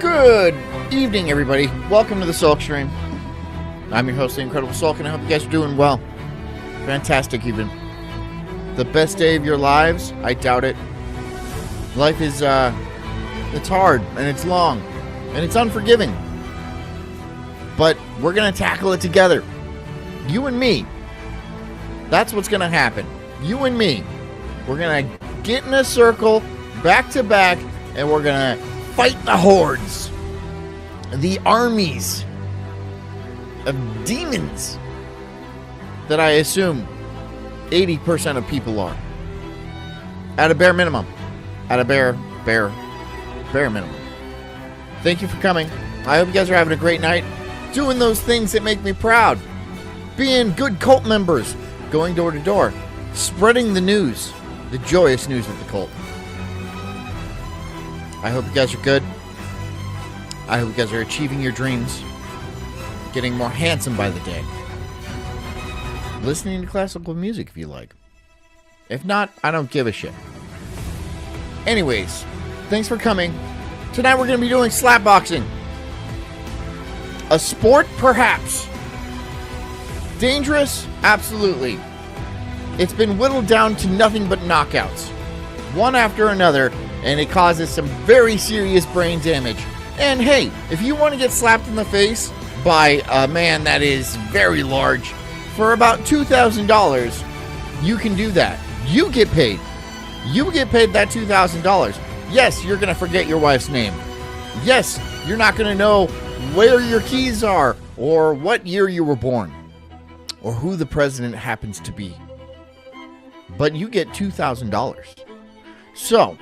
Good evening, everybody. Welcome to the Sulk stream. I'm your host, the Incredible Sulk, and I hope you guys are doing well. Fantastic, even. The best day of your lives? I doubt it. Life is, it's hard, and it's long, and it's unforgiving. But we're going to tackle it together. You and me. That's what's going to happen. You and me. We're going to get in a circle, back to back, and we're going to fight the hordes. The armies of demons that I assume 80% of people are. At a bare minimum. At a bare minimum. Thank you for coming. I hope you guys are having a great night. Doing those things that make me proud. Being good cult members. Going door to door. Spreading the news. The joyous news of the cult. I hope you guys are good. I hope you guys are achieving your dreams. Getting more handsome by the day. Listening to classical music if you like. If not, I don't give a shit. Anyways, thanks for coming. Tonight we're going to be doing slapboxing. A sport, perhaps. Dangerous? Absolutely. It's been whittled down to nothing but knockouts. One after another, and it causes some very serious brain damage. And hey, if you want to get slapped in the face by a man that is very large for about $2,000, you can do that. You get paid. You get paid that $2,000. Yes, you're going to forget your wife's name. Yes, you're not going to know where your keys are or what year you were born or who the president happens to be. But you get $2,000. So,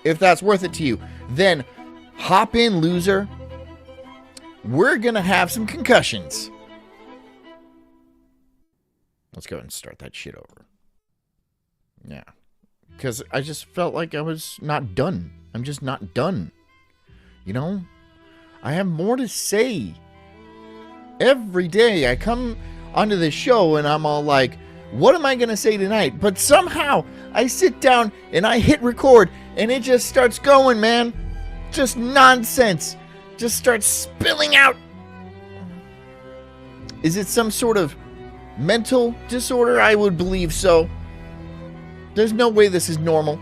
if that's worth it to you, then hop in, loser. We're going to have some concussions. Let's go ahead and start that shit over. Yeah. Because I just felt like I was not done. I'm just not done. You know? I have more to say. Every day I come onto the show and I'm all like, what am I going to say tonight? But somehow I sit down and I hit record and it just starts going, man. Just nonsense. Just starts spilling out. Is it some sort of mental disorder? I would believe so. There's no way this is normal.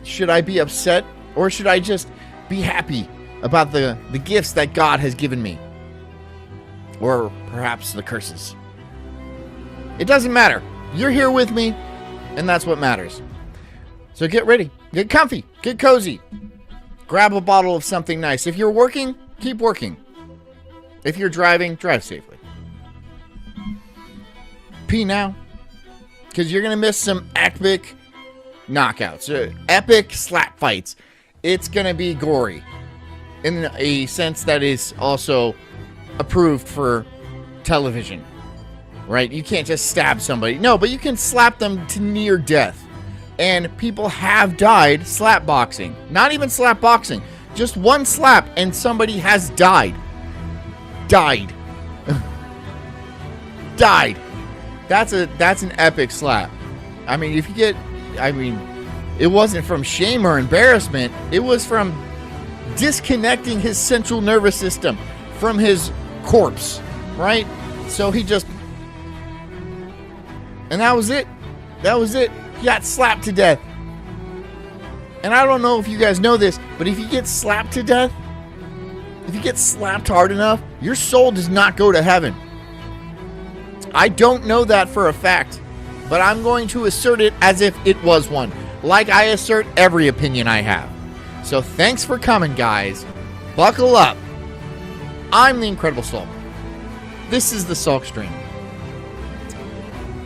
Should I be upset? Or should I just be happy about the gifts that God has given me? Or perhaps the curses. It doesn't matter. You're here with me, and that's what matters. So get ready. Get comfy. Get cozy. Grab a bottle of something nice. If you're working, keep working. If you're driving, drive safely. Pee now. Because you're going to miss some epic knockouts. Epic slap fights. It's going to be gory. In a sense that is also approved for television. Right? You can't just stab somebody. No, but you can slap them to near death. And people have died slap boxing. Not even slap boxing. Just one slap and somebody has died. Died. Died. That's an epic slap. I mean, if you get... I mean, it wasn't from shame or embarrassment. It was from disconnecting his central nervous system from his corpse. Right? So he just... And that was it. That was it. He got slapped to death. And I don't know if you guys know this, but if you get slapped to death, if you get slapped hard enough, your soul does not go to heaven. I don't know that for a fact, but I'm going to assert it as if it was one, like I assert every opinion I have. So thanks for coming, guys. Buckle up. I'm the Incredible Sulk. This is the Sulk stream.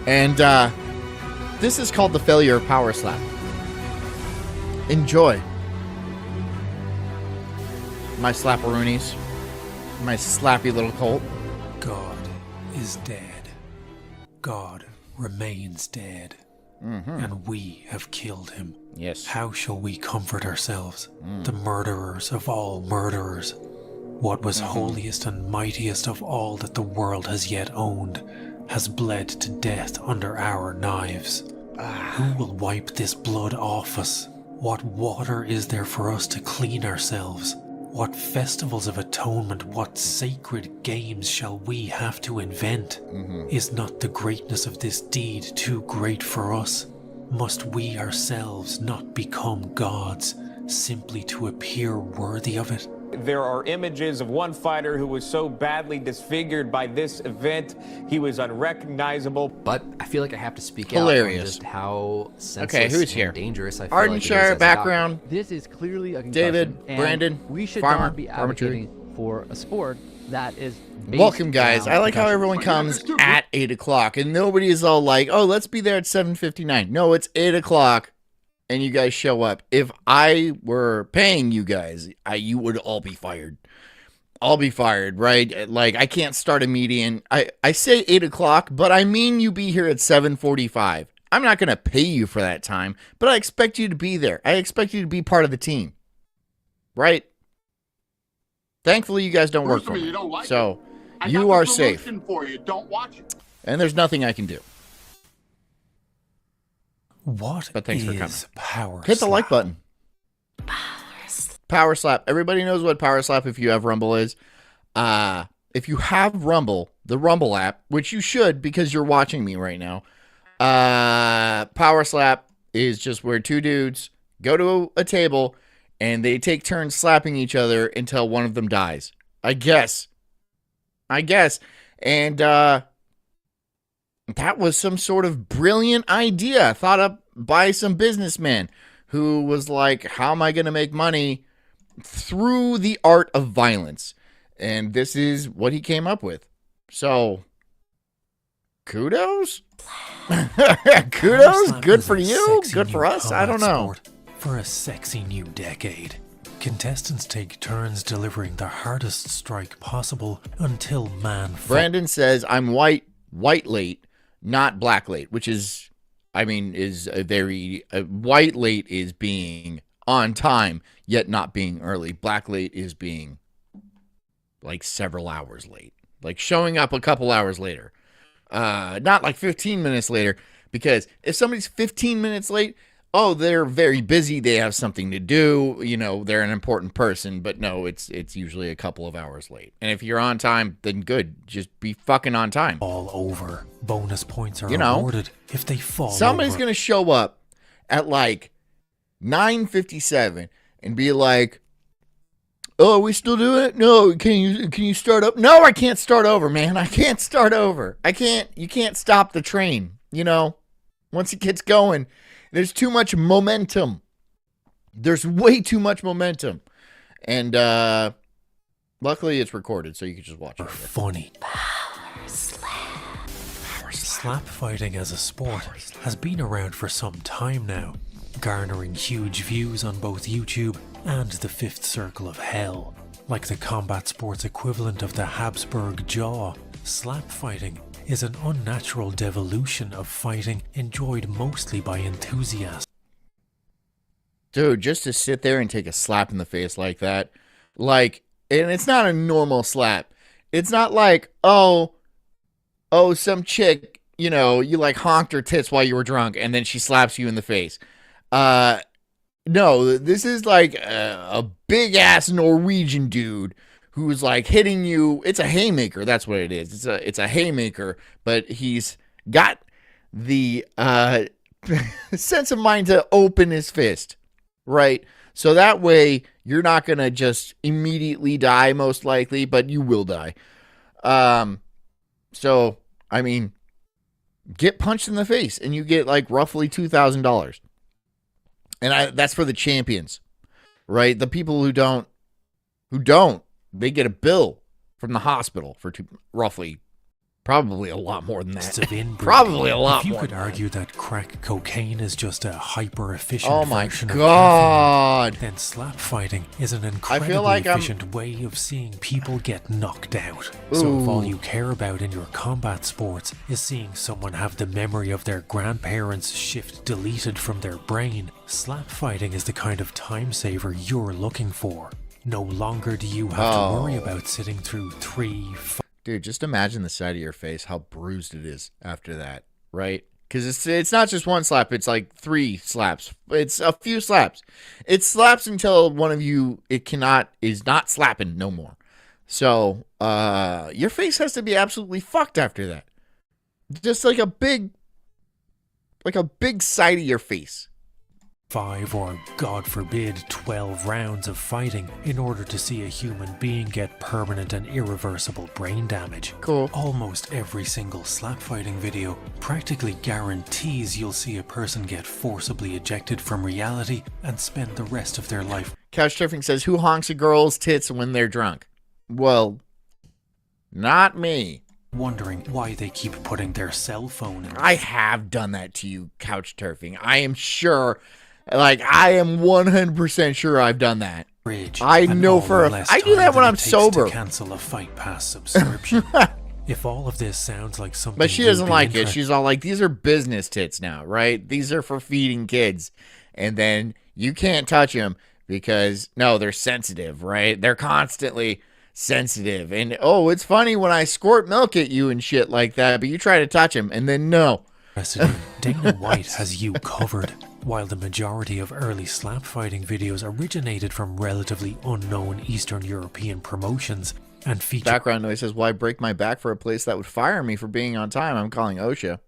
And, this is called the Failure Power Slap. Enjoy. My slapperoonies. My slappy little cult. God is dead. God remains dead. Mm-hmm. And we have killed him. Yes. How shall we comfort ourselves, the murderers of all murderers? What was holiest and mightiest of all that the world has yet owned has bled to death under our knives. Who will wipe this blood off us? What water is there for us to clean ourselves? What festivals of atonement, what sacred games shall we have to invent? Is not the greatness of this deed too great for us? Must we ourselves not become gods, simply to appear worthy of it? There are images of one fighter who was so badly disfigured by this event, he was unrecognizable. But I feel like I have to speak Hilarious. out on just how senseless Okay, who's here? and dangerous I feel like it is Ardenshire as a background. This is clearly a concussion, David, and Brandon, we should Farmer, not be advocating for a sport that is based Welcome, guys. around I like how concussion. everyone comes at 8 o'clock, and nobody is all like, oh, let's be there at 7:59. No, it's 8 o'clock, and you guys show up. If I were paying you guys, you would all be fired. I'll be fired, right? Like, I can't start a meeting. I say 8 o'clock, but I mean you be here at 7:45. I'm not going to pay you for that time, but I expect you to be there. I expect you to be part of the team, right? Thankfully, you guys don't work for me, so you are safe. For you. Don't watch it. And there's nothing I can do. What But thanks for coming. is power Hit the like slap? button. Power slap. Everybody knows what power slap if you have Rumble is. If you have Rumble, the Rumble app, which you should because you're watching me right now, power slap is just where two dudes go to a table and they take turns slapping each other until one of them dies. I guess. And that was some sort of brilliant idea thought up by some businessman who was like, how am I going to make money through the art of violence? And this is what he came up with. So, kudos? Kudos? Slap Good is for a you? sexy Good new for us? I don't combat know. sport for a sexy new decade. Contestants take turns delivering the hardest strike possible until man falls. Brandon says, I'm white late, not black late, which is, is a very, white late is being on time, yet not being early. Black late is being like several hours late, like showing up a couple hours later, not like 15 minutes later, because if somebody's 15 minutes late, oh, they're very busy, they have something to do, they're an important person. But no, it's usually a couple of hours late. And if you're on time, then good, just be fucking on time. All over. Bonus points are You know, awarded if they fall Somebody's over. gonna show up at like 9:57 and be like, oh, are we still doing it? No, can you start up? No, I can't start over, man. I can't start over. You can't stop the train, Once it gets going, there's too much momentum. There's way too much momentum. And luckily it's recorded, so you can just watch it. Funny. Slap fighting as a sport has been around for some time now, garnering huge views on both YouTube and the Fifth Circle of Hell. Like the combat sports equivalent of the Habsburg jaw, slap fighting is an unnatural devolution of fighting enjoyed mostly by enthusiasts. Dude, just to sit there and take a slap in the face like that, and it's not a normal slap. It's not like, oh, some chick, you like honked her tits while you were drunk and then she slaps you in the face. No, this is like a big ass Norwegian dude who's like hitting you. It's a haymaker. That's what it is. It's a haymaker, but he's got the sense of mind to open his fist, right? So that way you're not going to just immediately die, most likely, but you will die. So, get punched in the face and you get like roughly $2,000. And that's for the champions, right? The people who don't, they get a bill from the hospital for roughly, probably a lot more than that. Of inbreeding. Probably a lot If you more could than argue that crack cocaine is just a hyper-efficient Oh my version of God. caffeine, then slap fighting is an incredibly like I'm- efficient way of seeing people get knocked out. So if all you care about in your combat sports is seeing someone have the memory of their grandparents' shift deleted from their brain, slap fighting is the kind of time saver you're looking for. No longer do you have to worry about sitting through 3, 5, Dude, just imagine the side of your face, how bruised it is after that, right? because it's not just one slap. It's like 3 slaps. It's a few slaps. It slaps until one of you is not slapping no more. So your face has to be absolutely fucked after that. Just like a big side of your face. 5 or, God forbid, 12 rounds of fighting in order to see a human being get permanent and irreversible brain damage. Cool. Almost every single slap fighting video practically guarantees you'll see a person get forcibly ejected from reality and spend the rest of their life. Couch Surfing says, who honks a girl's tits when they're drunk? Well, not me. Wondering why they keep putting their cell phone in. I have done that to you, Couch Turfing. I am sure. Like, I am 100% sure I've done that. Fridge, I know for a I do that when I'm sober. To cancel a Fight Pass subscription. If all of this sounds like something, but she doesn't like it. She's all like, "These are business tits now, right? These are for feeding kids, and then you can't touch them because no, they're sensitive, right? They're constantly sensitive, and oh, it's funny when I squirt milk at you and shit like that, but you try to touch them, and then no." Dana White has you covered. While the majority of early slap fighting videos originated from relatively unknown Eastern European promotions and featured background noise says, "Why break my back for a place that would fire me for being on time?" I'm calling OSHA.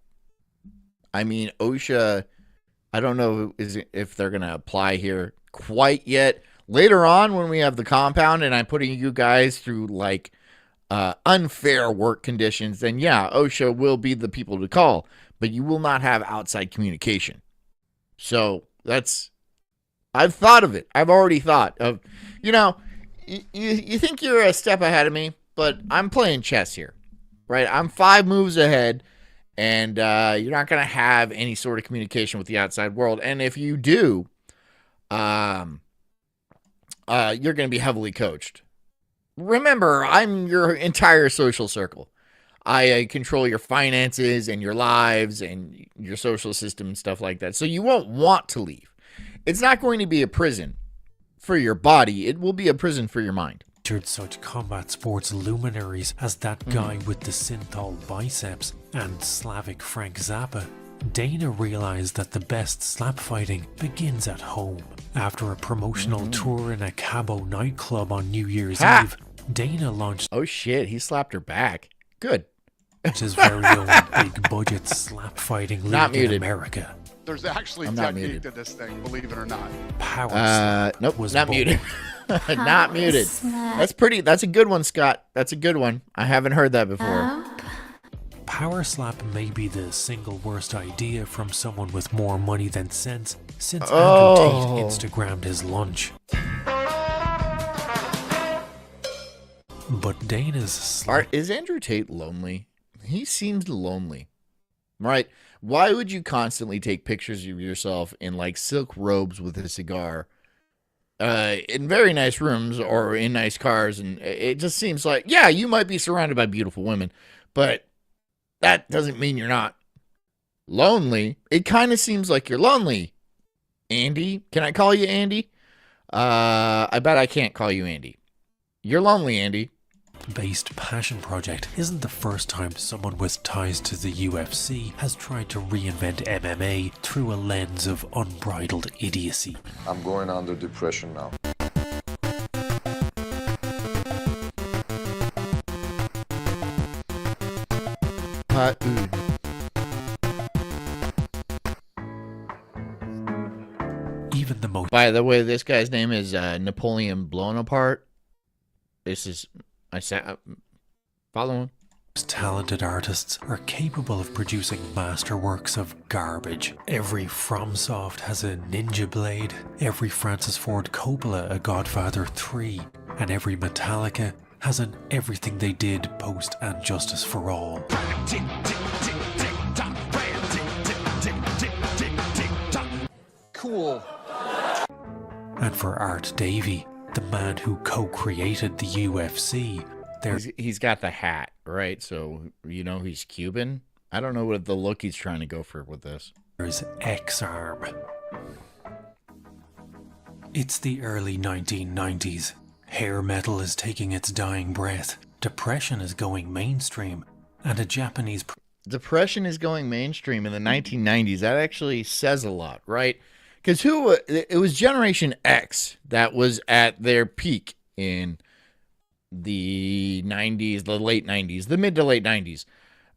I mean, OSHA, I don't know if they're going to apply here quite yet. Later on, when we have the compound and I'm putting you guys through like unfair work conditions, then yeah, OSHA will be the people to call, but you will not have outside communication. So I've thought of it. I've already thought of, you think you're a step ahead of me, but I'm playing chess here, right? I'm 5 moves ahead, and you're not going to have any sort of communication with the outside world. And if you do, you're going to be heavily coached. Remember, I'm your entire social circle. I control your finances and your lives and your social system and stuff like that. So you won't want to leave. It's not going to be a prison for your body. It will be a prison for your mind. Such combat sports luminaries as that guy with the synthol biceps and Slavic Frank Zappa, Dana realized that the best slap fighting begins at home. After a promotional tour in a Cabo nightclub on New Year's Eve, Dana launched... Oh shit, he slapped her back. Good. ...his very own big budget slap fighting league in America. There's actually technique to this thing, believe it or not. Power slap nope, was not muted. Not muted. That's a good one, Scott. That's a good one. I haven't heard that before. Power slap may be the single worst idea from someone with more money than sense since Andrew Tate Instagrammed his lunch. But Dana's is Andrew Tate lonely? He seems lonely, right? Why would you constantly take pictures of yourself in like silk robes with a cigar, in very nice rooms or in nice cars? And it just seems like, yeah, you might be surrounded by beautiful women, but that doesn't mean you're not lonely. It kind of seems like you're lonely. Andy, can I call you Andy? I bet I can't call you Andy. You're lonely, Andy. Based passion project isn't the first time someone with ties to the UFC has tried to reinvent MMA through a lens of unbridled idiocy. I'm going under depression now. Even the most... By the way, this guy's name is Napoleon Bonaparte. This is... follow him. Talented artists are capable of producing masterworks of garbage. Every FromSoft has a Ninja Blade, every Francis Ford Coppola a Godfather 3, and every Metallica has an Everything They Did post and Justice for All. Cool. And for Art Davie, the man who co-created the UFC, he's got the hat, right? So, he's Cuban. I don't know what the look he's trying to go for with this. There's X-Arm. It's the early 1990s. Hair metal is taking its dying breath. Depression is going mainstream. And a Japanese... depression is going mainstream in the 1990s. That actually says a lot, right? Because it was Generation X that was at their peak in the 90s, the late 90s, the mid to late 90s.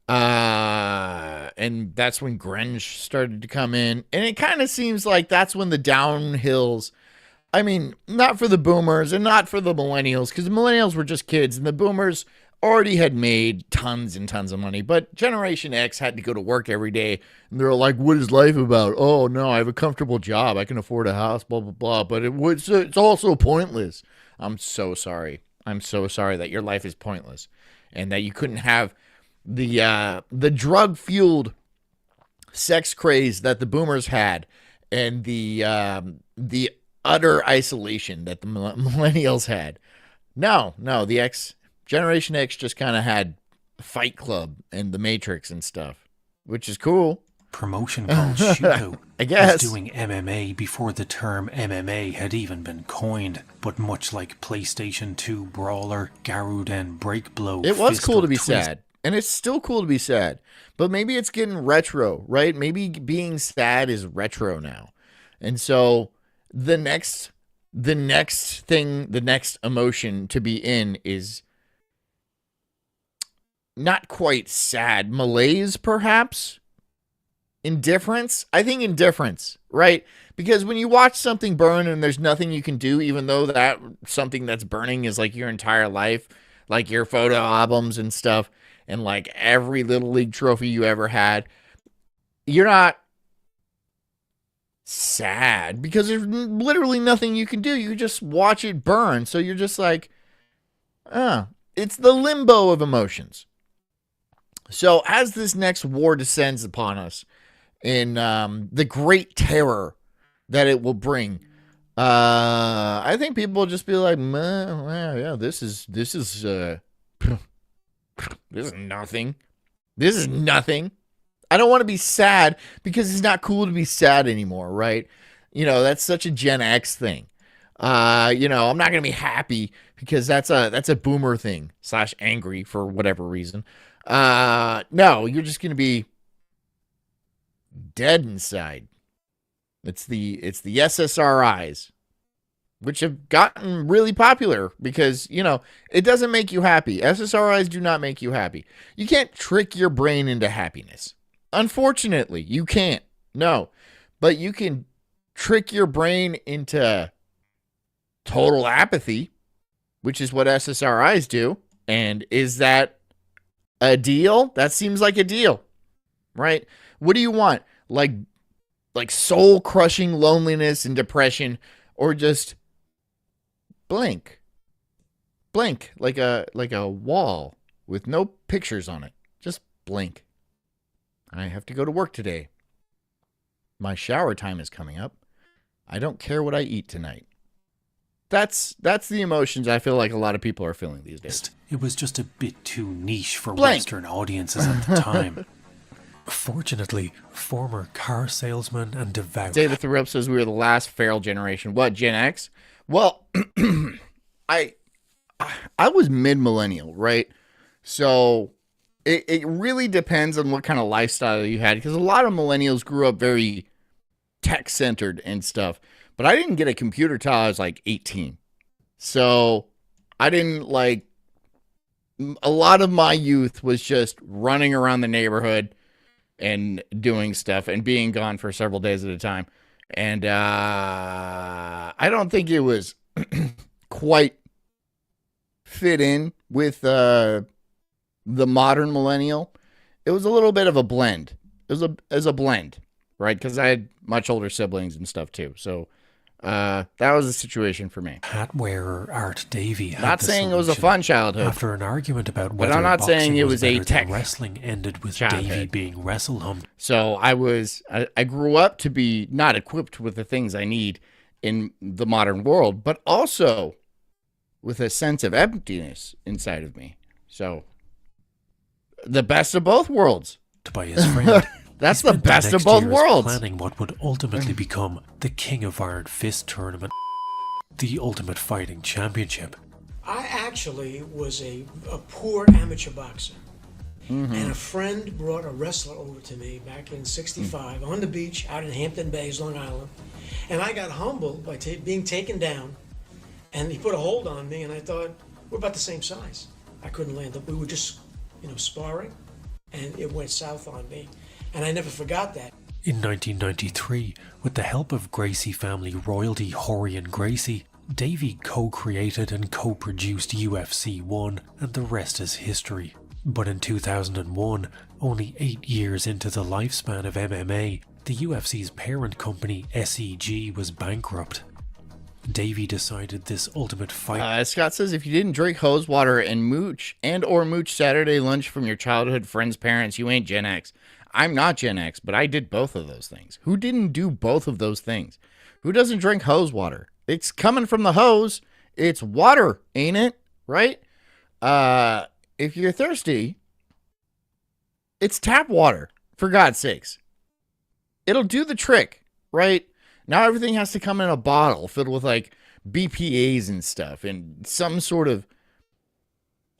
And that's when grunge started to come in. And it kind of seems like that's when the downhills, I mean, not for the boomers and not for the millennials, because the millennials were just kids and the boomers already had made tons and tons of money. But Generation X had to go to work every day. And they're like, what is life about? Oh, no, I have a comfortable job. I can afford a house, blah, blah, blah. But it's also pointless. I'm so sorry. I'm so sorry that your life is pointless and that you couldn't have the drug-fueled sex craze that the boomers had and the utter isolation that the millennials had. No, the Generation X just kind of had Fight Club and The Matrix and stuff, which is cool. Promotion called Shootout I guess. was doing MMA before the term MMA had even been coined, but much like PlayStation 2 Brawler, Garuden Breakblow, It was Fist cool or to be Twist. sad. And it's still cool to be sad. But maybe it's getting retro, right? Maybe being sad is retro now. And so the next emotion to be in is not quite sad. Malaise, perhaps? Indifference? I think indifference, right? Because when you watch something burn and there's nothing you can do, even though that something that's burning is like your entire life, like your photo albums and stuff, and like every Little League trophy you ever had, you're not sad because there's literally nothing you can do. You just watch it burn. So you're just like, it's the limbo of emotions. So as this next war descends upon us in the great terror that it will bring, I think people will just be like, yeah, this is nothing. This is nothing. I don't want to be sad because it's not cool to be sad anymore, right? That's such a Gen X thing. I'm not going to be happy because that's a boomer thing / angry for whatever reason. No, you're just going to be dead inside. It's the SSRIs, which have gotten really popular because, it doesn't make you happy. SSRIs do not make you happy. You can't trick your brain into happiness. Unfortunately, you can't. No. But you can trick your brain into total apathy, which is what SSRIs do. And is that a deal? That seems like a deal, right? What do you want? Like soul-crushing loneliness and depression, or just blank like a wall with no pictures on it, just blank. I have to go to work today. My shower time is coming up. I don't care what I eat tonight. That's the emotions I feel like a lot of people are feeling these days. It was just a bit too niche for Blank. Western audiences at the time. Fortunately, former car salesman and devout David Thorup says we were the last feral generation. What, Gen X? Well, I was mid-millennial, right? So it really depends on what kind of lifestyle you had, because a lot of millennials grew up very tech-centered and stuff. But I didn't get a computer till I was like 18. So I didn't a lot of my youth was just running around the neighborhood and doing stuff and being gone for several days at a time. And I don't think it was quite fit in with the modern millennial. It was a little bit of a blend. It was a blend, right? Because I had much older siblings and stuff too. So that was the situation for me. hat wearer Art Davey had Not the saying it was a solution. fun childhood. After an argument about But whether I'm not boxing saying it was a better than tech wrestling ended with childhood. Davey being wrestle-humped. So I grew up to be not equipped with the things I need in the modern world, but also with a sense of emptiness inside of me. So the best of both worlds. by his friend. That's He the spent best of next both years worlds. Planning what would ultimately become the King of Iron Fist tournament, the Ultimate Fighting Championship. I actually was a poor amateur boxer. And a friend brought a wrestler over to me back in '65 on the beach out in Hampton Bays, Long Island. And I got humbled by being taken down. And he put a hold on me, and I thought, we're about the same size. I couldn't land up. We were just, sparring, and it went south on me. And I never forgot that. In 1993, with the help of Gracie family royalty Horian Gracie, Davey co-created and co-produced UFC 1, and the rest is history. But in 2001, only 8 years into the lifespan of MMA, the UFC's parent company SEG was bankrupt. Davey decided this ultimate fight. Scott says if you didn't drink hose water and mooch Saturday lunch from your childhood friends' parents, you ain't Gen X. I'm not Gen X, but I did both of those things. Who didn't do both of those things? Who doesn't drink hose water? It's coming from the hose. It's water, ain't it? Right? If you're thirsty, it's tap water, for God's sakes. It'll do the trick, right? Now everything has to come in a bottle filled with like BPAs and stuff and some sort of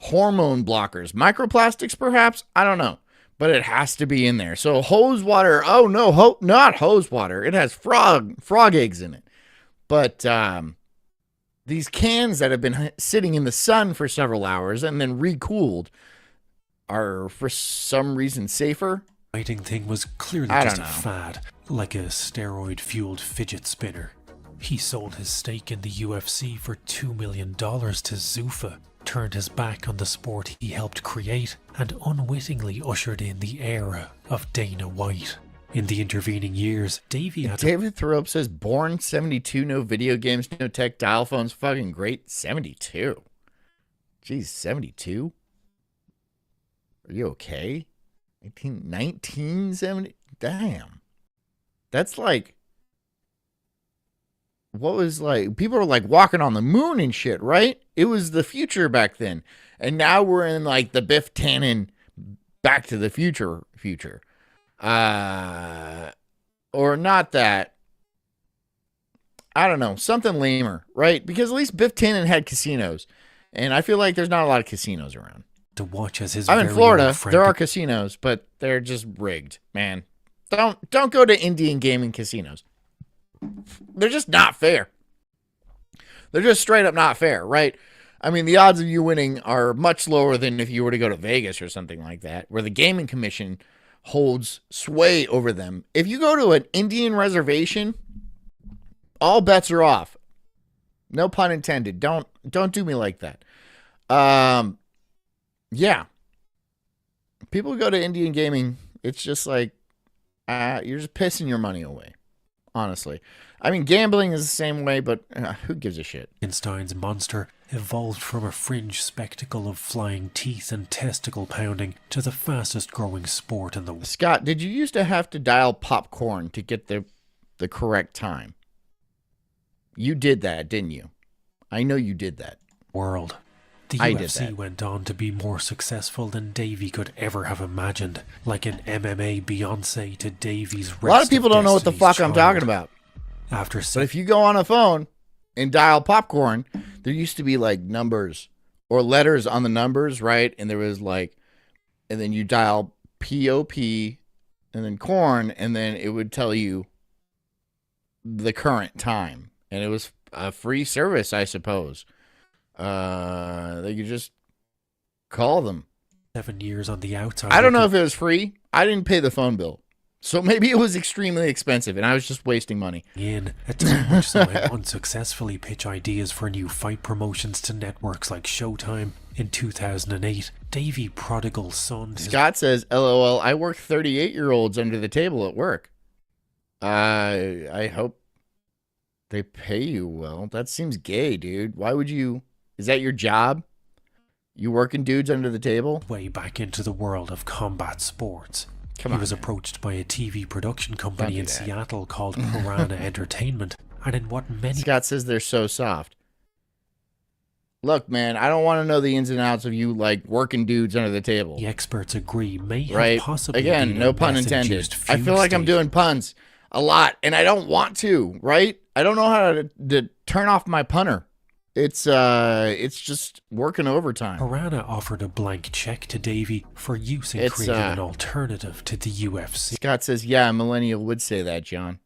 hormone blockers. Microplastics, perhaps? I don't know. But it has to be in there. So hose water, oh no, not hose water. It has frog eggs in it. But these cans that have been sitting in the sun for several hours and then recooled are for some reason safer. Fighting thing was clearly just a fad, like a steroid-fueled fidget spinner. He sold his stake in the UFC for $2 million to Zuffa, turned his back on the sport he helped create, and unwittingly ushered in the era of Dana White. In the intervening years, David Thoreau says, born 72, no video games, no tech, dial phones, fucking great. 72? Jeez, 72? Are you okay? 1970? Damn. That's like, what was like, people were like walking on the moon and shit, right? It was the future back then. And now we're in like the Biff Tannen Back to the Future. Or not that. I don't know. Something lamer, right? Because at least Biff Tannen had casinos. And I feel like there's not a lot of casinos around. To watch as his I'm in Florida. There are casinos, but they're just rigged, man. Don't go to Indian gaming casinos. They're just not fair. They're just straight up not fair, right? I mean, the odds of you winning are much lower than if you were to go to Vegas or something like that, where the gaming commission holds sway over them. If you go to an Indian reservation, all bets are off. No pun intended. Don't do me like that. Yeah. People who go to Indian gaming, it's just like, you're just pissing your money away. Honestly. I mean, gambling is the same way, but who gives a shit? Frankenstein's monster evolved from a fringe spectacle of flying teeth and testicle pounding to the fastest growing sport in the world. Scott, did you used to have to dial popcorn to get the correct time? You did that, didn't you? I know you did that. World. The UFC went on to be more successful than Davey could ever have imagined, like an MMA Beyonce to Davey's rest. A lot of people don't know what the fuck I'm talking about. But if you go on a phone and dial popcorn, there used to be like numbers or letters on the numbers, right? And there was like, and then you dial POP and then corn, and then it would tell you the current time. And it was a free service, I suppose. They could just call them. 7 years on the outside. I don't know if it was free. I didn't pay the phone bill. So maybe it was extremely expensive and I was just wasting money. At time which saw him unsuccessfully pitch ideas for new fight promotions to networks like Showtime. In 2008, Davey Prodigal Son. Scott says, LOL, I work 38-year-olds under the table at work. I hope they pay you well. That seems gay, dude. Why would you... Is that your job? You working dudes under the table? Way back into the world of combat sports. He was approached by a TV production company in Seattle called Piranha Entertainment, and in what many... Scott says they're so soft. Look, man, I don't want to know the ins and outs of you, like, working dudes under the table. The experts agree may have possibly Again, been no a pun intended. I feel like I'm state. doing puns a lot, and I don't want to, right? I don't know how to turn off my punner. It's just working overtime. Piranha offered a blank check to Davey for use in creating an alternative to the UFC. Scott says, yeah, a millennial would say that, John.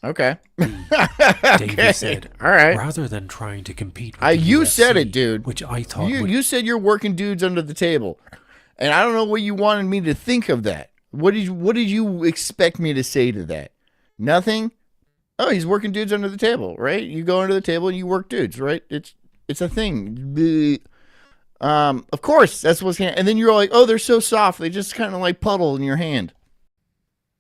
Okay. Davey said, all right. Rather than trying to compete with the you UFC, said it, dude. Which I thought you said you're working dudes under the table. And I don't know what you wanted me to think of that. What did you expect me to say to that? Nothing? Oh, he's working dudes under the table, right? You go under the table and you work dudes, right? It's a thing. Of course, that's what's and then you're like, oh, they're so soft. They just kind of like puddle in your hand.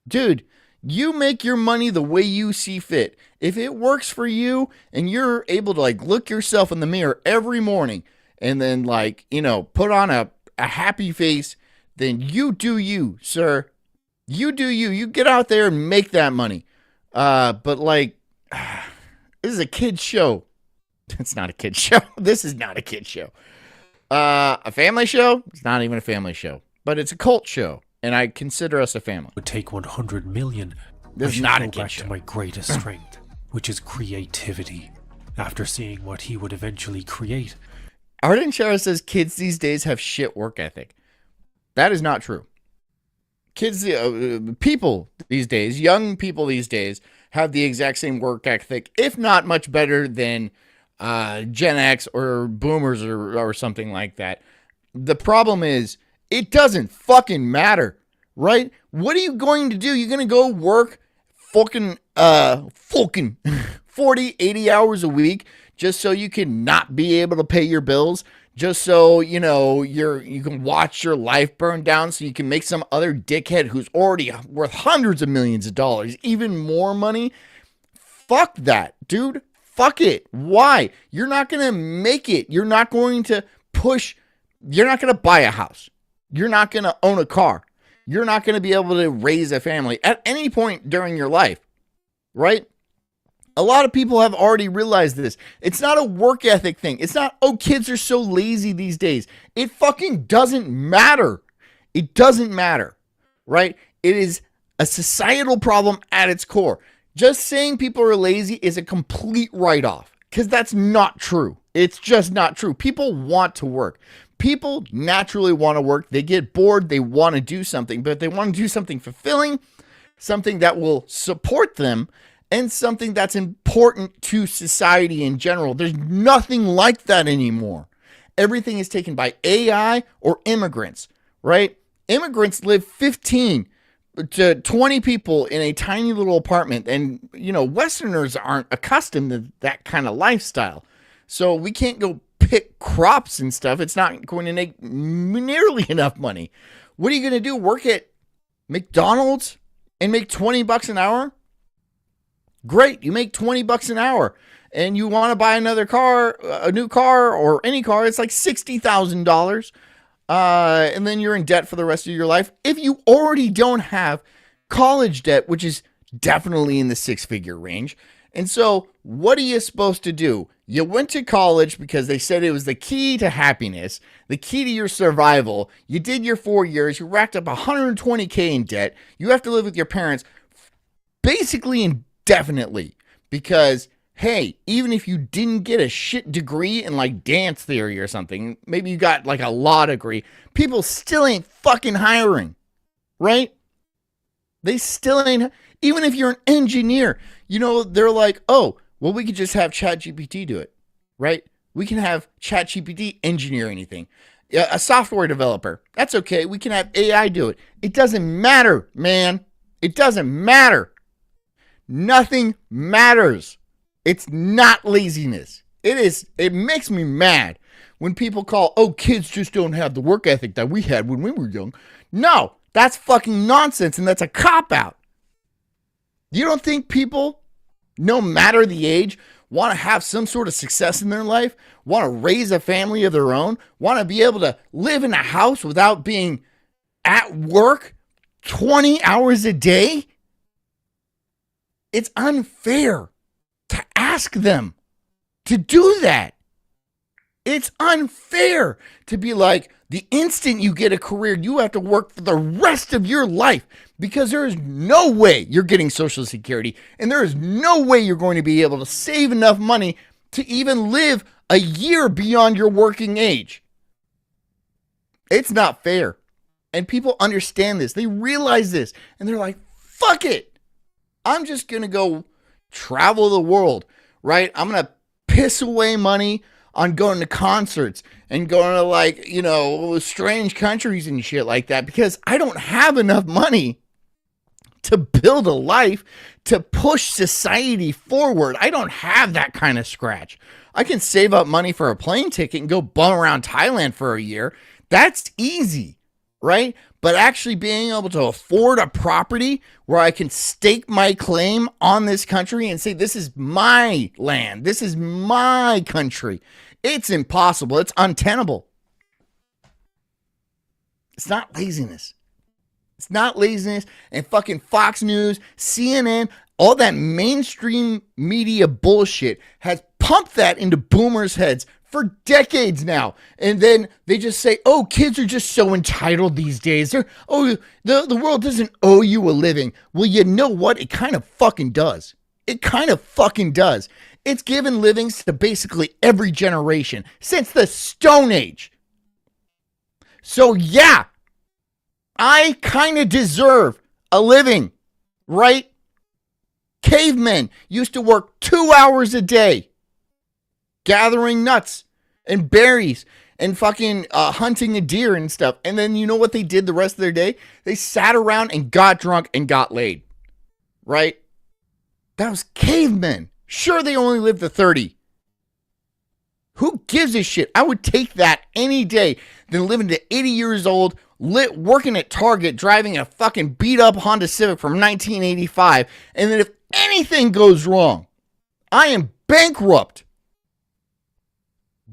Dude, you make your money the way you see fit. If it works for you and you're able to like look yourself in the mirror every morning and then like, put on a happy face, then you do you, sir. You do you. You get out there and make that money. But like, this is a kid's show. It's not a kid's show. This is not a kid's show. A family show? It's not even a family show, but it's a cult show, and I consider us a family. Would take 100 million. This is not a kid's show. To my greatest strength, which is creativity. After seeing what he would eventually create. Arden Shara says kids these days have shit work ethic. That is not true. Kids, people these days, young people these days, have the exact same work ethic, if not much better than Gen X or boomers or something like that. The problem is, it doesn't fucking matter, right? What are you going to do? You're going to go work fucking 40, 80 hours a week just so you can not be able to pay your bills? Just so, you can watch your life burn down so you can make some other dickhead who's already worth hundreds of millions of dollars even more money? Fuck that, dude. Fuck it. Why? You're not going to make it. You're not going to push. You're not going to buy a house. You're not going to own a car. You're not going to be able to raise a family at any point during your life, right? A lot of people have already realized this. It's not a work ethic thing. It's not, oh, kids are so lazy these days. It fucking doesn't matter. It doesn't matter, right? It is a societal problem at its core. Just saying people are lazy is a complete write-off because that's not true. It's just not true. People want to work. People naturally want to work. They get bored. They want to do something, but they want to do something fulfilling, something that will support them, and something that's important to society in general. There's nothing like that anymore. Everything is taken by AI or immigrants, right? Immigrants live 15 to 20 people in a tiny little apartment. And, Westerners aren't accustomed to that kind of lifestyle. So we can't go pick crops and stuff. It's not going to make nearly enough money. What are you going to do? Work at McDonald's and make $20 an hour? Great, you make $20 an hour and you want to buy another car, a new car or any car, it's like $60,000. And then you're in debt for the rest of your life. If you already don't have college debt, which is definitely in the six-figure range. And so what are you supposed to do? You went to college because they said it was the key to happiness, the key to your survival. You did your 4 years. You racked up $120K in debt. You have to live with your parents basically indefinitely because, hey, even if you didn't get a shit degree in like dance theory or something, maybe you got like a law degree, people still ain't fucking hiring, right? They still ain't. Even if you're an engineer, they're like, oh, well, we could just have ChatGPT do it, right? We can have ChatGPT engineer anything. A software developer, that's okay. We can have AI do it. It doesn't matter, man. It doesn't matter. Nothing matters. It's not laziness. It makes me mad when people call, oh, kids just don't have the work ethic that we had when we were young. No, that's fucking nonsense, and that's a cop-out. You don't think people, no matter the age, want to have some sort of success in their life, want to raise a family of their own, want to be able to live in a house without being at work 20 hours a day? It's unfair to ask them to do that. It's unfair to be like, the instant you get a career, you have to work for the rest of your life because there is no way you're getting Social Security, and there is no way you're going to be able to save enough money to even live a year beyond your working age. It's not fair. And people understand this. They realize this. And they're like, fuck it. I'm just going to go travel the world, right? I'm going to piss away money on going to concerts and going to, like, you know, strange countries and shit like that, because I don't have enough money to build a life, to push society forward. I don't have that kind of scratch. I can save up money for a plane ticket and go bum around Thailand for a year. That's easy, right? But actually being able to afford a property where I can stake my claim on this country and say, this is my land, this is my country, it's impossible. It's untenable. It's not laziness. It's not laziness. And fucking Fox News, CNN, all that mainstream media bullshit has pumped that into boomers' heads for decades now. And then they just say, oh, kids are just so entitled these days. The world doesn't owe you a living. Well, you know what? It kind of fucking does. It kind of fucking does. It's given livings to basically every generation since the Stone Age. So yeah, I kind of deserve a living, right? Cavemen used to work 2 hours a day gathering nuts and berries and fucking hunting a deer and stuff. And then you know what they did the rest of their day? They sat around and got drunk and got laid, right? That was cavemen. Sure, they only lived to 30. Who gives a shit? I would take that any day than living to 80 years old, working at Target, driving a fucking beat up Honda Civic from 1985. And then if anything goes wrong, I am bankrupt.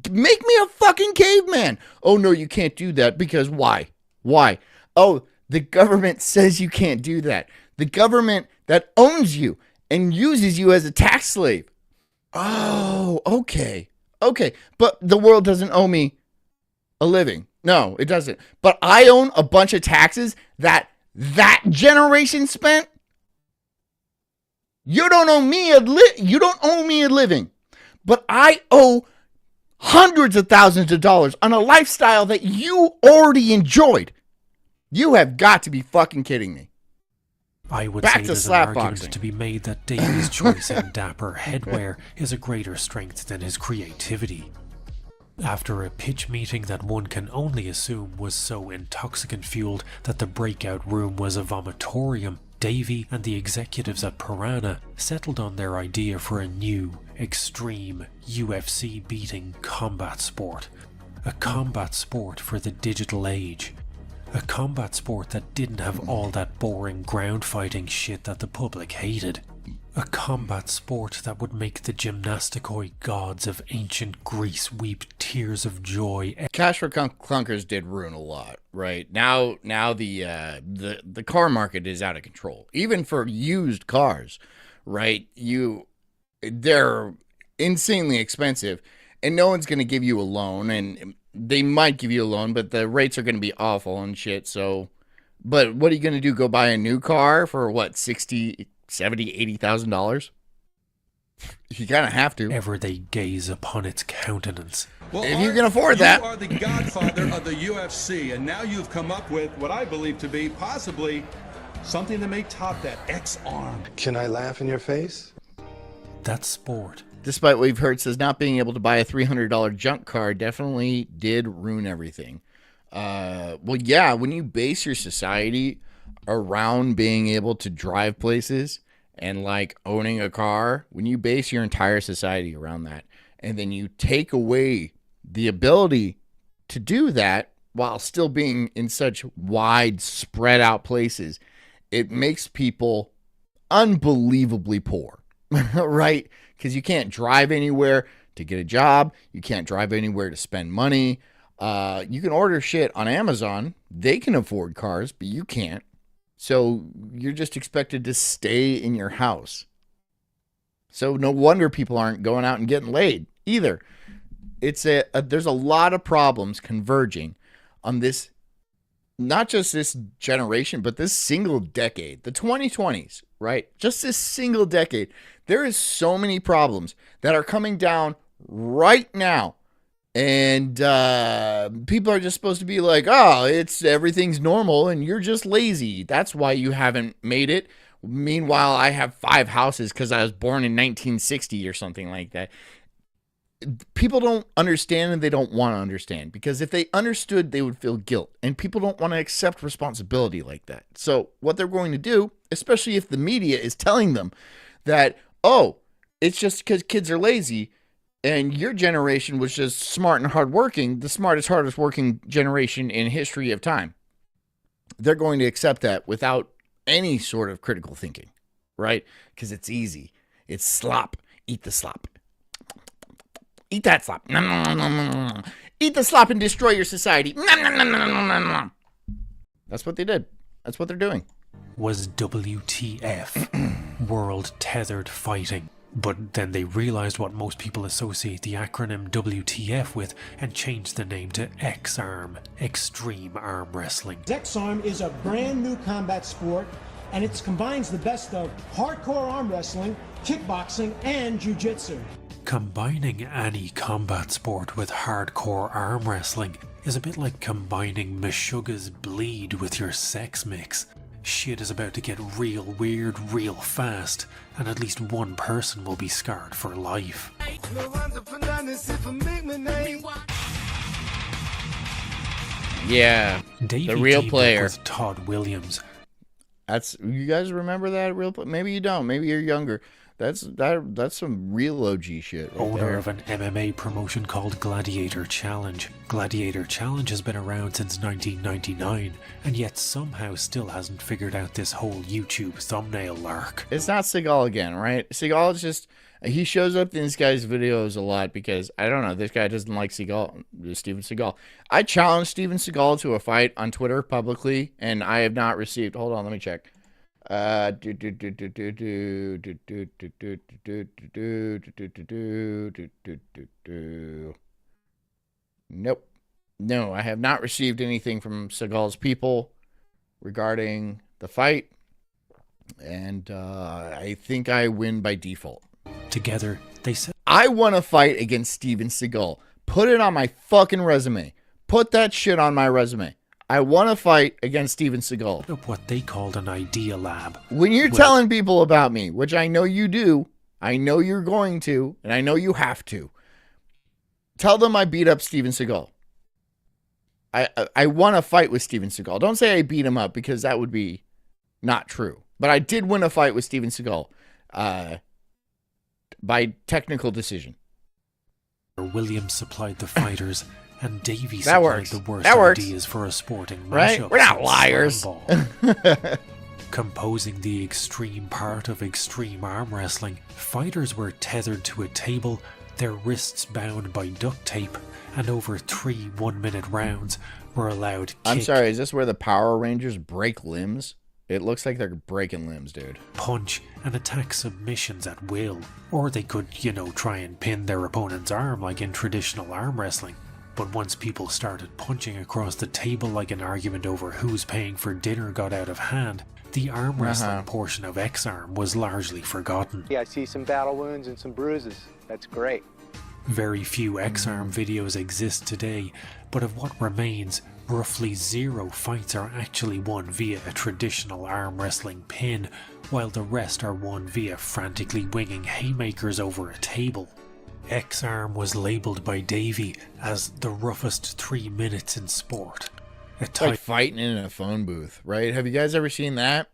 Make me a fucking caveman. Oh, no, you can't do that because why? Why? Oh, the government says you can't do that. The government that owns you and uses you as a tax slave. Oh, okay. Okay, but the world doesn't owe me a living. No, it doesn't. But I own a bunch of taxes that generation spent. You don't owe me you don't owe me a living. But I owe hundreds of thousands of dollars on a lifestyle that you already enjoyed. You have got to be fucking kidding me. I would Back say to there's an slap argument boxing. to be made that Davy's choice in dapper headwear is a greater strength than his creativity. After a pitch meeting that one can only assume was so intoxicant-fueled that the breakout room was a vomitorium, Davy and the executives at Piranha settled on their idea for a new, extreme, UFC-beating combat sport. A combat sport for the digital age. A combat sport that didn't have all that boring ground fighting shit that the public hated. A combat sport that would make the gymnasticoid gods of ancient Greece weep tears of joy. Cash for Clunkers did ruin a lot, right? Now the car market is out of control. Even for used cars, right? They're insanely expensive, and no one's going to give you a loan, and they might give you a loan, but the rates are going to be awful and shit. So, but what are you going to do? Go buy a new car for what, $60,000, $70,000, $80,000? You kind of have to. Ever they gaze upon its countenance. Well, if you can afford that. You are the godfather of the UFC, and now you've come up with what I believe to be possibly something that may top that X-Arm. Can I laugh in your face? That sport. Despite what we've heard, says not being able to buy a $300 junk car definitely did ruin everything. Well, yeah, when you base your society around being able to drive places and like owning a car, when you base your entire society around that, and then you take away the ability to do that while still being in such wide, spread out places, it makes people unbelievably poor, right? Because you can't drive anywhere to get a job. You can't drive anywhere to spend money. You can order shit on Amazon. They can afford cars, but you can't. So you're just expected to stay in your house. So no wonder people aren't going out and getting laid either. There's a lot of problems converging on this not just this generation, but this single decade, the 2020s, right? Just this single decade, there is so many problems that are coming down right now. And people are just supposed to be like, oh, everything's normal and you're just lazy. That's why you haven't made it. Meanwhile, I have 5 houses because I was born in 1960 or something like that. People don't understand and they don't want to understand, because if they understood, they would feel guilt, and people don't want to accept responsibility like that. So what they're going to do, especially if the media is telling them that, oh, it's just because kids are lazy and your generation was just smart and hardworking, the smartest, hardest working generation in history of time, they're going to accept that without any sort of critical thinking, right? Because it's easy. It's slop. Eat the slop. Eat that slop. Eat the slop and destroy your society. That's what they did. That's what they're doing. Was WTF, World Tethered Fighting. But then they realized what most people associate the acronym WTF with and changed the name to X-Arm, Extreme Arm Wrestling. X-Arm is a brand new combat sport, and it combines the best of hardcore arm wrestling, kickboxing, and jiu-jitsu. Combining any combat sport with hardcore arm wrestling is a bit like combining Meshuggah's bleed with your sex mix. Shit is about to get real weird real fast, and at least one person will be scarred for life. Yeah, Davey the real teamed up player. with Todd Williams. You guys remember that real? Maybe you don't. Maybe you're younger. That's some real OG shit. Right Owner there. of an MMA promotion called Gladiator Challenge. Gladiator Challenge has been around since 1999, and yet somehow still hasn't figured out this whole YouTube thumbnail lark. It's not Seagal again, right? Seagal is just, he shows up in this guy's videos a lot because, I don't know, this guy doesn't like Steven Seagal. I challenged Steven Seagal to a fight on Twitter publicly, and I have not received, hold on, let me check. Nope. No, I have not received anything from Seagal's people regarding the fight. And I think I win by default. Together, they said, I want to fight against Steven Seagal. Put it on my fucking resume. Put that shit on my resume. I want to fight against Steven Seagal. Up what they called an idea lab. When you're telling people about me, which I know you do, I know you're going to, and I know you have to, tell them I beat up Steven Seagal. I want to fight with Steven Seagal. Don't say I beat him up, because that would be not true. But I did win a fight with Steven Seagal by technical decision. Williams supplied the fighters, and Davey supplied the worst ideas for a sporting mashup. Right? We're not liars. Composing the extreme part of extreme arm wrestling, fighters were tethered to a table, their wrists bound by duct tape, and over 3 one-minute rounds were allowed kick. I'm sorry, is this where the Power Rangers break limbs? It looks like they're breaking limbs, dude. Punch and attack submissions at will. Or they could, try and pin their opponent's arm like in traditional arm wrestling. But once people started punching across the table like an argument over who's paying for dinner got out of hand, the arm wrestling portion of X-Arm was largely forgotten. Yeah, I see some battle wounds and some bruises. That's great. Very few X-Arm videos exist today, but of what remains, roughly 0 fights are actually won via a traditional arm wrestling pin, while the rest are won via frantically winging haymakers over a table. X-Arm was labelled by Davey as the roughest 3 minutes in sport. It's like fighting in a phone booth, right? Have you guys ever seen that?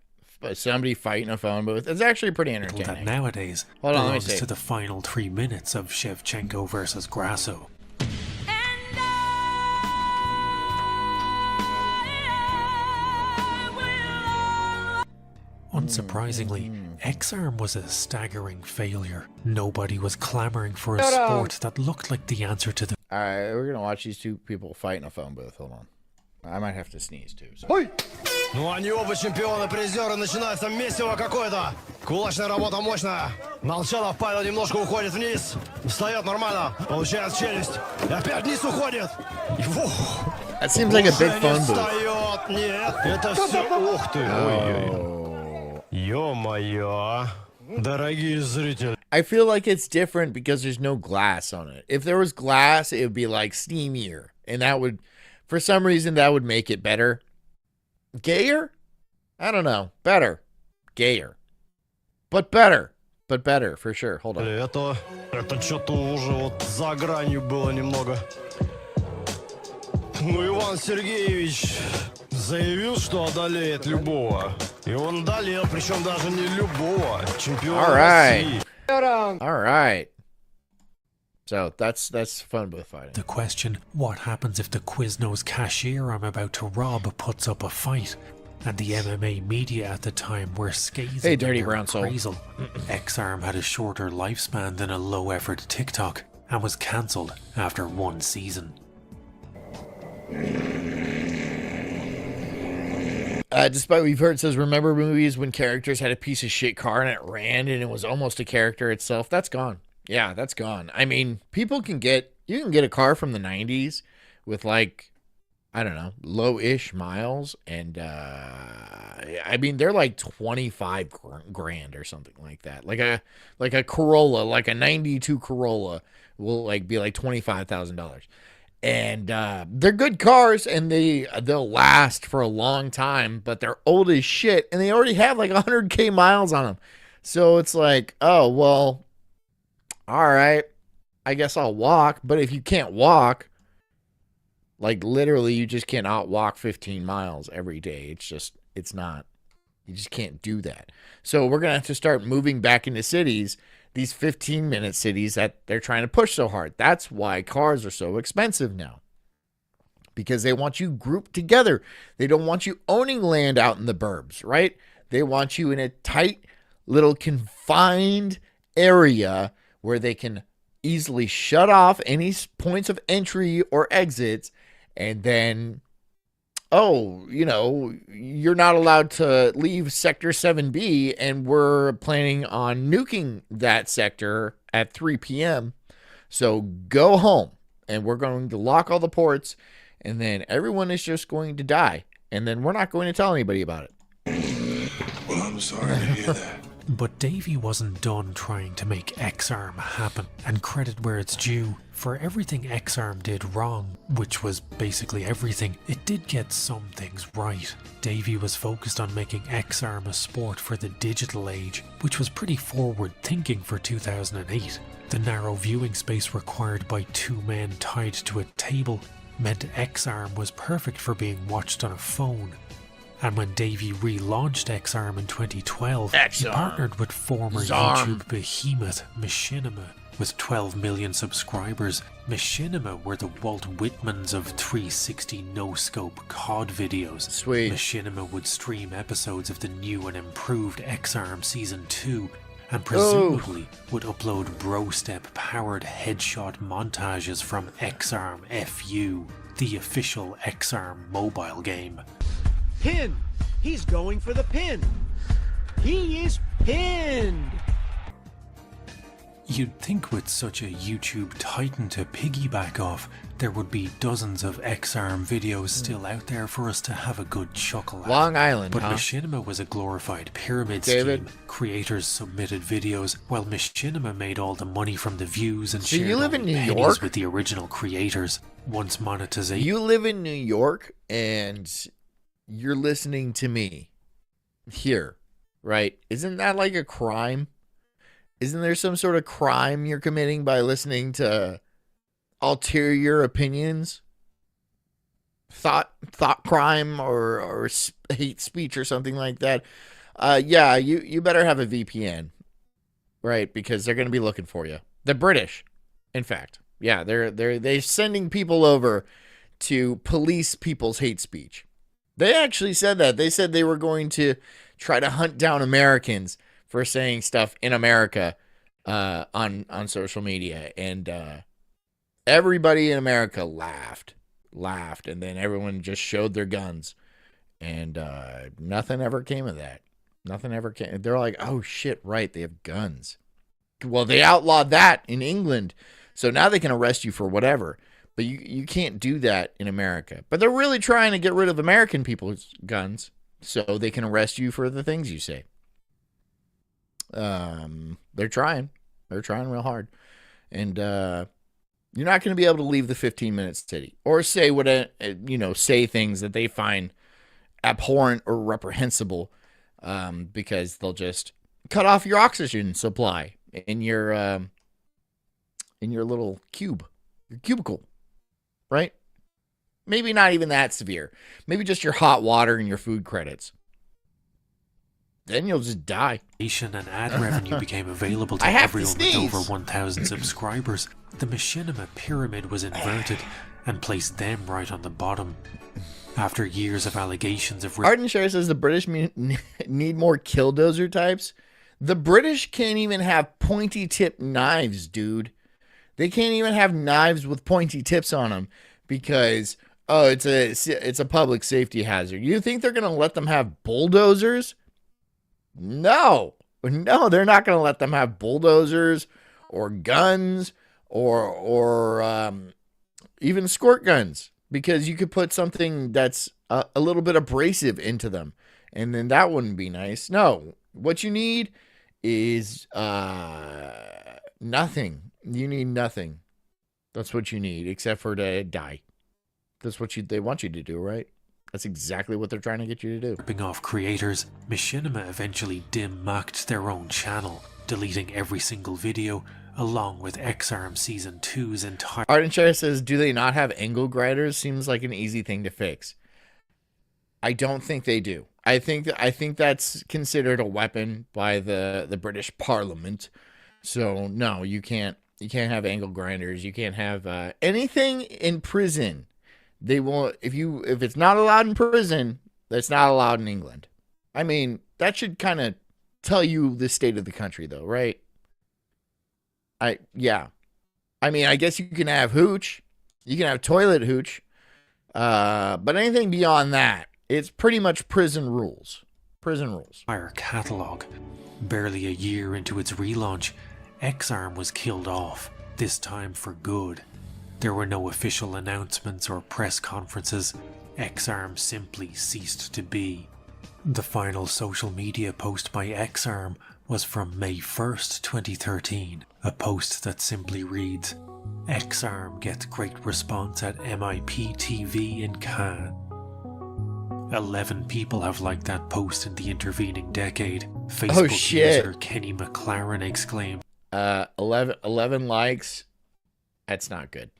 Somebody fighting a phone booth? It's actually pretty entertaining. That nowadays belongs to the final 3 minutes of Shevchenko versus Grasso. Unsurprisingly, X-Arm was a staggering failure. Nobody was clamoring for a sport that looked like the answer to the... Alright, we're gonna watch these 2 people fight in a phone booth. Hold on. I might have to sneeze too. So. Ну они оба чемпионы, призеры, начинается месиво какое-то. Кулачная работа мощная. Молчанов Павел немножко уходит вниз. Встает нормально, получает челюсть. И опять вниз уходит. И That seems like a big phone booth. Встает. Нет, это все... Ух ты. Ой-ой-ой. Ё-моё. Дорогие зрители. I feel like it's different because there's no glass on it. If there was glass, it would be like steamier. And that would, for some reason, that would make it better. Gayer? I don't know. Better. Gayer. But better. But better, for sure. Hold on. Это что-то уже вот за гранью было немного. Ну, Иван Сергеевич заявил, что одолеет любого. И он одолел, причем даже не любого. Чемпиона России. All right. So that's phone booth fighting. The question, what happens if the Quiznos cashier I'm about to rob puts up a fight? And the MMA media at the time were scathing. Hey, dirty brown soul. Appraisal. X-Arm had a shorter lifespan than a low-effort TikTok and was cancelled after one season. Despite what we've heard, it says, remember movies when characters had a piece of shit car and it ran and it was almost a character itself? That's gone. Yeah, that's gone. I mean, you can get a car from the 90s with like, I don't know, low-ish miles. And, I mean, they're like 25 grand or something like that. Like a Corolla, like a 92 Corolla will like be like $25,000. And they're good cars, and they'll last for a long time, but they're old as shit, and they already have like 100K miles on them. So it's like, oh, well, all right, I guess I'll walk. But if you can't walk, like literally you just cannot walk 15 miles every day. You just can't do that. So we're going to have to start moving back into cities, these 15-minute cities that they're trying to push so hard. That's why cars are so expensive now. Because they want you grouped together. They don't want you owning land out in the burbs, right? They want you in a tight, little confined area where they can easily shut off any points of entry or exits. And then, you're not allowed to leave Sector 7B, and we're planning on nuking that sector at 3 p.m. So go home, and we're going to lock all the ports, and then everyone is just going to die. And then we're not going to tell anybody about it. Well, I'm sorry to hear that. But Davey wasn't done trying to make X-Arm happen, and credit where it's due. For everything X-Arm did wrong, which was basically everything, it did get some things right. Davey was focused on making X-Arm a sport for the digital age, which was pretty forward-thinking for 2008. The narrow viewing space required by two men tied to a table meant X-Arm was perfect for being watched on a phone. And when Davey relaunched X-Arm in 2012, he partnered with former YouTube behemoth Machinima. With 12 million subscribers, Machinima were the Walt Whitmans of 360 no-scope COD videos. Sweet. Machinima would stream episodes of the new and improved X-Arm Season 2, and presumably would upload bro-step-powered headshot montages from X-Arm FU, the official X-Arm mobile game. Pin! He's going for the pin! He is pinned! You'd think with such a YouTube titan to piggyback off, there would be dozens of X-Arm videos still out there for us to have a good chuckle at. Long Island, But huh? Machinima was a glorified pyramid David? scheme. Creators submitted videos, while Machinima made all the money from the views and So shared you live only in New pennies York? with the original creators. Once monetization... You live in New York, and you're listening to me here, right? Isn't that like a crime? Isn't there some sort of crime you're committing by listening to ulterior opinions? Thought crime or hate speech or something like that? Yeah, you better have a VPN, right? Because they're going to be looking for you. The British, in fact. Yeah, they're sending people over to police people's hate speech. They actually said that. They said they were going to try to hunt down Americans for saying stuff in America on social media, and everybody in America laughed, and then everyone just showed their guns, and nothing ever came of that. Nothing ever came. They're like, oh shit, right? They have guns. Well, they outlawed that in England, so now they can arrest you for whatever. But you can't do that in America. But they're really trying to get rid of American people's guns so they can arrest you for the things you say. They're trying. They're trying real hard. And you're not going to be able to leave the 15-minute city or say say things that they find abhorrent or reprehensible, because they'll just cut off your oxygen supply in your little cube, your cubicle, right? Maybe not even that severe. Maybe just your hot water and your food credits. Then you'll just die. And ad revenue became available to everyone with over 1,000 subscribers. The machinima pyramid was inverted and placed them right on the bottom. After years of allegations of... Arden Share says the British need more killdozer types. The British can't even have pointy tip knives, dude. They can't even have knives with pointy tips on them because, it's a public safety hazard. You think they're going to let them have bulldozers? No, they're not going to let them have bulldozers or guns or even squirt guns, because you could put something that's a little bit abrasive into them, and then that wouldn't be nice. No, what you need is nothing. You need nothing. That's what you need, except for to die. That's what they want you to do, right? That's exactly what they're trying to get you to do. Ripping off creators, Machinima eventually dim-macked their own channel, deleting every single video, along with X-Arm Season 2's entire... Arden Shire says, do they not have angle grinders? Seems like an easy thing to fix. I don't think they do. I think that's considered a weapon by the British Parliament. So, no, you can't have angle grinders. You can't have anything in prison. They won't, if it's not allowed in prison, that's not allowed in England. I mean, that should kind of tell you the state of the country, though, right? Yeah. I mean, I guess you can have hooch. You can have toilet hooch. But anything beyond that, it's pretty much prison rules. Prison rules. Entire catalogue. Barely a year into its relaunch, X-Arm was killed off, this time for good. There were no official announcements or press conferences. X-Arm simply ceased to be. The final social media post by X-Arm was from May 1st, 2013. A post that simply reads, X-Arm gets great response at MIP TV in Cannes. 11 people have liked that post in the intervening decade. Facebook user Kenny McLaren exclaimed, 11 likes? That's not good.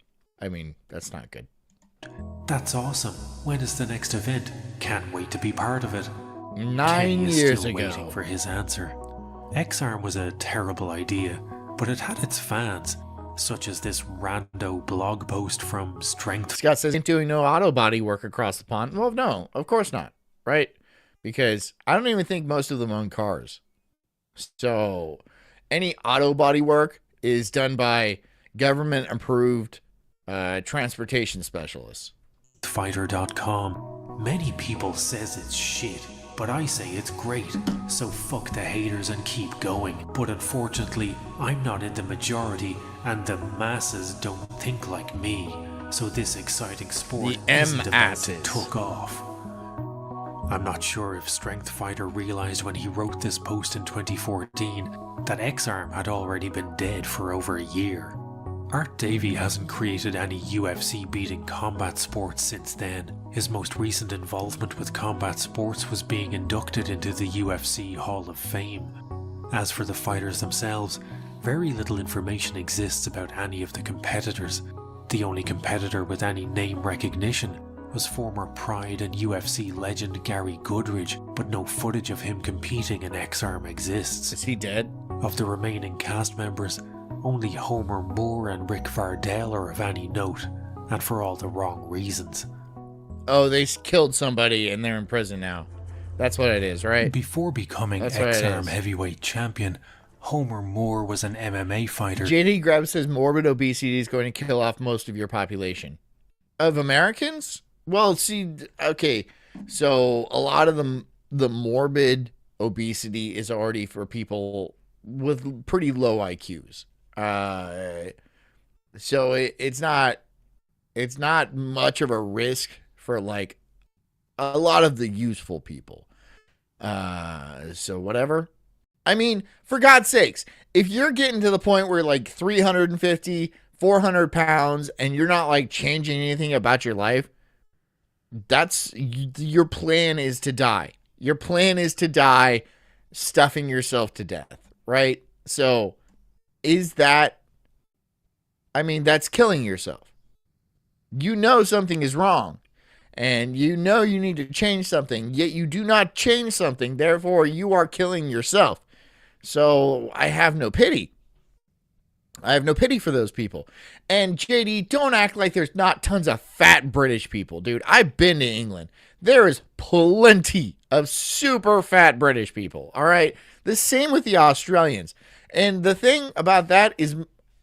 I mean, that's not good. That's awesome. When is the next event? Can't wait to be part of it. 9 years still ago. Waiting for his answer. X-Arm was a terrible idea, but it had its fans, such as this rando blog post from Strength. Scott says, ain't doing no auto body work across the pond. Well, no, of course not, right? Because I don't even think most of them own cars. So any auto body work is done by government-approved transportation specialists. Fighter.com. Many people says it's shit, but I say it's great, so fuck the haters and keep going. But unfortunately, I'm not in the majority, and the masses don't think like me, so this exciting sport isn't about to took off. I'm not sure if Strength Fighter realized when he wrote this post in 2014 that X-Arm had already been dead for over a year. Art Davey hasn't created any UFC-beating combat sports since then. His most recent involvement with combat sports was being inducted into the UFC Hall of Fame. As for the fighters themselves, very little information exists about any of the competitors. The only competitor with any name recognition was former Pride and UFC legend Gary Goodridge, but no footage of him competing in X-Arm exists. Is he dead? Of the remaining cast members, only Homer Moore and Rick Vardell are of any note, and for all the wrong reasons. Oh, they killed somebody and they're in prison now. That's what it is, right? Before becoming X-Arm heavyweight champion, Homer Moore was an MMA fighter. JD Grab says morbid obesity is going to kill off most of your population. Of Americans? Well, see, okay, so a lot of the morbid obesity is already for people with pretty low IQs. So it's not It's not much of a risk for like a lot of the useful people. So whatever. I mean, for God's sakes, if you're getting to the point where like 350, 400 pounds and you're not like changing anything about your life, your plan is to die. Your plan is to die stuffing yourself to death, right? So that's killing yourself. You know something is wrong and you know you need to change something, yet you do not change something. Therefore, you are killing yourself. So I have no pity. I have no pity for those people. And JD, don't act like there's not tons of fat British people, dude. I've been to England. There is plenty of super fat British people, all right? The same with the Australians. And the thing about that is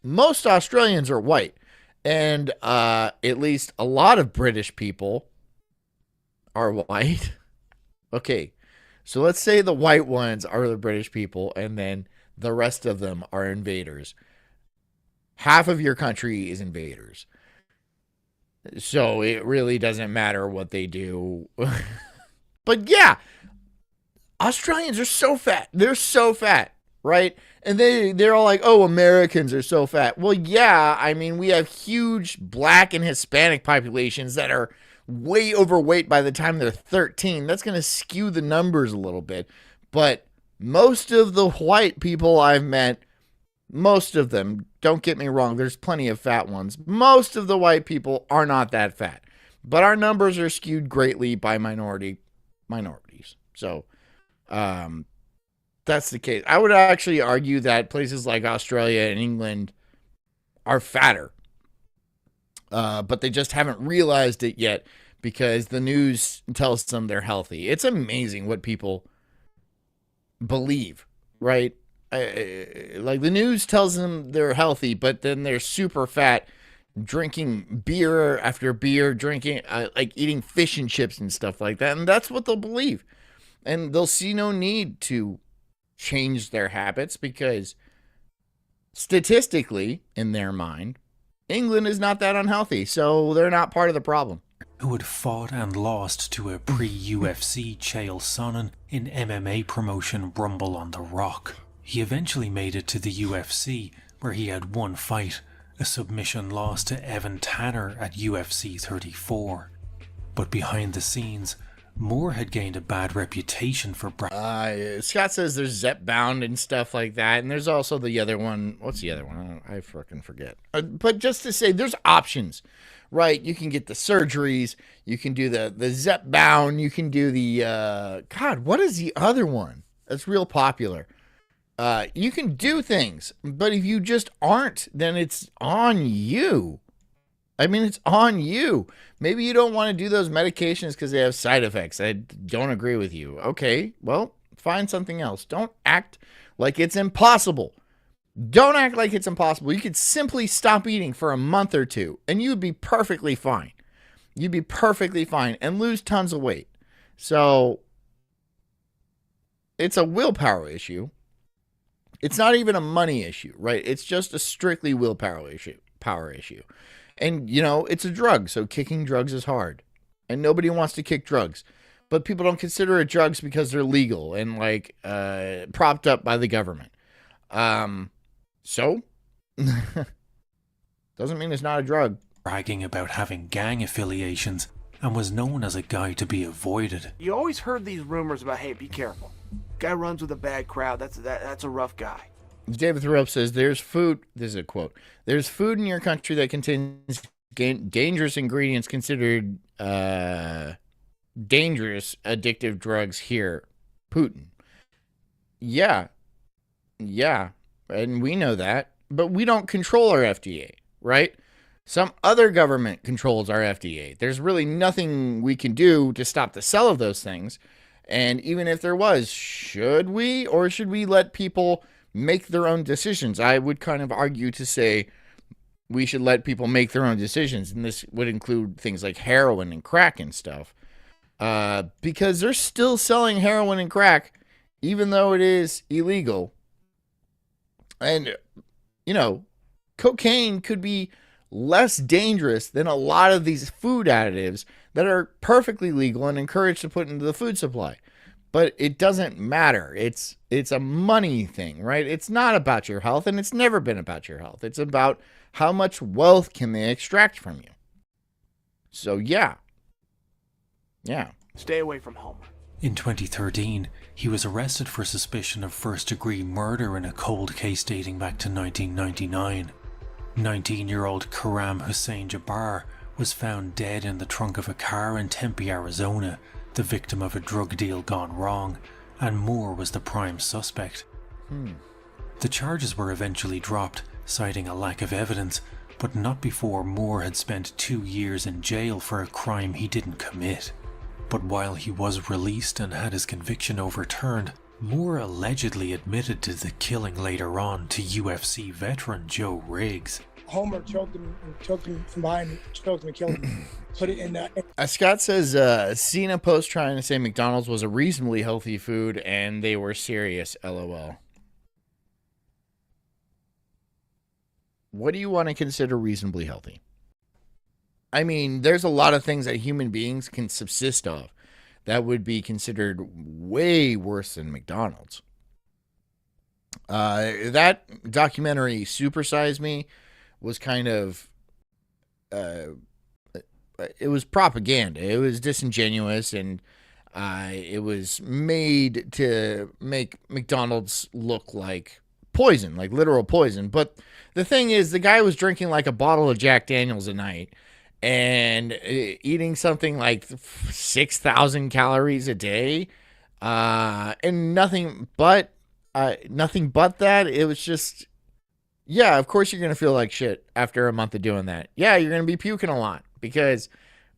most Australians are white. And at least a lot of British people are white. Okay, so let's say the white ones are the British people and then the rest of them are invaders. Half of your country is invaders. So it really doesn't matter what they do. But yeah, Australians are so fat. They're so fat, right? And they're all like, oh, Americans are so fat. Well, yeah, I mean, we have huge black and Hispanic populations that are way overweight by the time they're 13. That's going to skew the numbers a little bit. But most of the white people I've met, most of them, don't get me wrong, there's plenty of fat ones. Most of the white people are not that fat. But our numbers are skewed greatly by minorities. So, that's the case. I would actually argue that places like Australia and England are fatter. But they just haven't realized it yet because the news tells them they're healthy. It's amazing what people believe, right? Like the news tells them they're healthy, but then they're super fat, drinking beer after beer, drinking, like eating fish and chips and stuff like that. And that's what they'll believe. And they'll see no need to change their habits because statistically, in their mind, England is not that unhealthy, so they're not part of the problem. Who had fought and lost to a pre-UFC Chael Sonnen in MMA promotion Rumble on the Rock. He eventually made it to the UFC, where he had one fight, a submission loss to Evan Tanner at UFC 34. But behind the scenes, Moore had gained a bad reputation for Scott says there's Zep Bound and stuff like that, and there's also the other one. What's the other one? I freaking forget. But just to say, there's options, right? You can get the surgeries, you can do the Zep Bound, you can do the God, what is the other one that's real popular? You can do things, but if you just aren't, then it's on you. I mean, it's on you. Maybe you don't want to do those medications because they have side effects. I don't agree with you. Okay, well, find something else. Don't act like it's impossible. Don't act like it's impossible. You could simply stop eating for a month or two, and you'd be perfectly fine. You'd be perfectly fine and lose tons of weight. So, it's a willpower issue. It's not even a money issue, right? It's just a strictly willpower issue. And, you know, it's a drug, so kicking drugs is hard. And nobody wants to kick drugs. But people don't consider it drugs because they're legal and, like, propped up by the government. So, doesn't mean it's not a drug. Bragging about having gang affiliations and was known as a guy to be avoided. You always heard these rumors about, hey, be careful. Guy runs with a bad crowd. That's a rough guy. David Thoreau says, there's food, this is a quote, there's food in your country that contains dangerous ingredients considered dangerous addictive drugs here. Putin. Yeah. And we know that, but we don't control our FDA, right? Some other government controls our FDA. There's really nothing we can do to stop the sale of those things. And even if there was, should we let people make their own decisions? I would kind of argue to say we should let people make their own decisions. And this would include things like heroin and crack and stuff. Because they're still selling heroin and crack, even though it is illegal. And, you know, cocaine could be less dangerous than a lot of these food additives that are perfectly legal and encouraged to put into the food supply. But it doesn't matter. It's a money thing, right? It's not about your health, and it's never been about your health. It's about how much wealth can they extract from you. So, yeah. Stay away from Homer. In 2013, he was arrested for suspicion of first-degree murder in a cold case dating back to 1999. 19-year-old Karam Hussein Jabbar was found dead in the trunk of a car in Tempe, Arizona, the victim of a drug deal gone wrong, and Moore was the prime suspect. The charges were eventually dropped, citing a lack of evidence, but not before Moore had spent 2 years in jail for a crime he didn't commit. But while he was released and had his conviction overturned, Moore allegedly admitted to the killing later on to UFC veteran Joe Riggs. Homer choked him from behind, choked him and killed him. Put it in. Scott says Cena post trying to say McDonald's was a reasonably healthy food and they were serious. LOL. What do you want to consider reasonably healthy? I mean, there's a lot of things that human beings can subsist of that would be considered way worse than McDonald's. That documentary, Super Size Me, was kind of, it was propaganda. It was disingenuous, and it was made to make McDonald's look like poison, like literal poison. But the thing is, the guy was drinking like a bottle of Jack Daniels a night and eating something like 6,000 calories a day, and nothing but that. It was just, yeah, of course you're going to feel like shit after a month of doing that. Yeah, you're going to be puking a lot because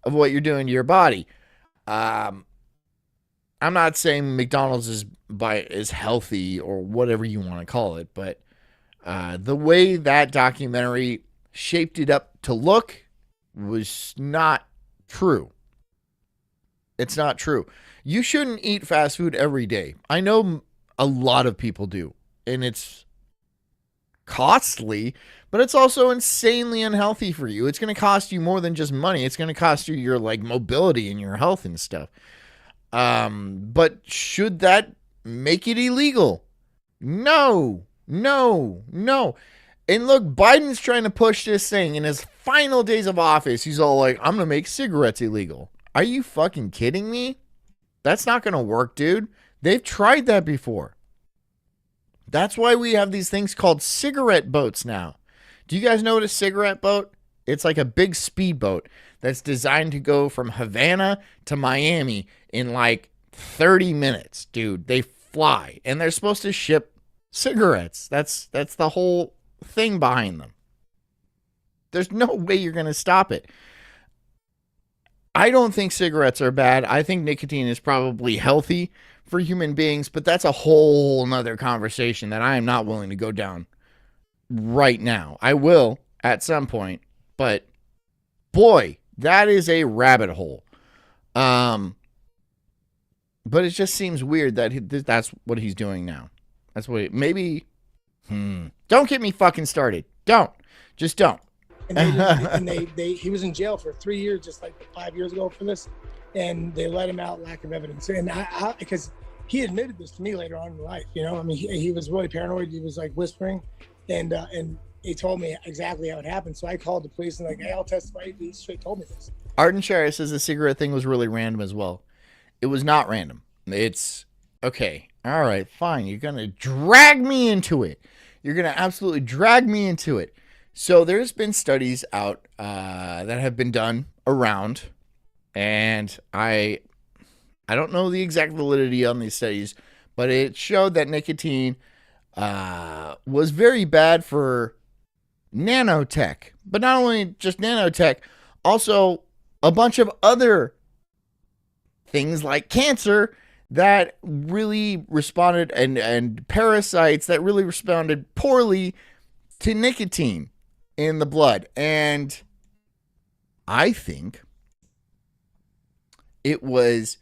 of what you're doing to your body. I'm not saying McDonald's is healthy or whatever you want to call it, but the way that documentary shaped it up to look was not true. It's not true. You shouldn't eat fast food every day. I know a lot of people do, and it's costly, but it's also insanely unhealthy for you. It's going to cost you more than just money. It's going to cost you your like mobility and your health and stuff. But should that make it illegal? No. And look, Biden's trying to push this thing in his final days of office. He's all like, I'm going to make cigarettes illegal. Are you fucking kidding me? That's not going to work, dude. They've tried that before. That's why we have these things called cigarette boats now. Do you guys know what a cigarette boat? It's like a big speedboat that's designed to go from Havana to Miami in like 30 minutes, dude. They fly, and they're supposed to ship cigarettes. That's the whole thing behind them. There's no way you're going to stop it. I don't think cigarettes are bad. I think nicotine is probably healthy for human beings, but that's a whole nother conversation that I am not willing to go down right now. I will at some point, but boy, that is a rabbit hole. But it just seems weird that that's what he's doing now. That's what maybe. Don't get me fucking started. Just don't. And he was in jail for 3 years, just like 5 years ago for this, and they let him out, lack of evidence. And I because he admitted this to me later on in life, you know. I mean, he was really paranoid. He was like whispering, and he told me exactly how it happened. So I called the police and like, hey, I'll testify. He straight told me this. Arden Shire says the cigarette thing was really random as well. It was not random. It's okay. All right, fine. You're gonna drag me into it. You're gonna absolutely drag me into it. So there's been studies out that have been done around, and I don't know the exact validity on these studies, but it showed that nicotine was very bad for nanotech. But not only just nanotech, also a bunch of other things like cancer that really responded, and parasites that really responded poorly to nicotine in the blood. And I think it was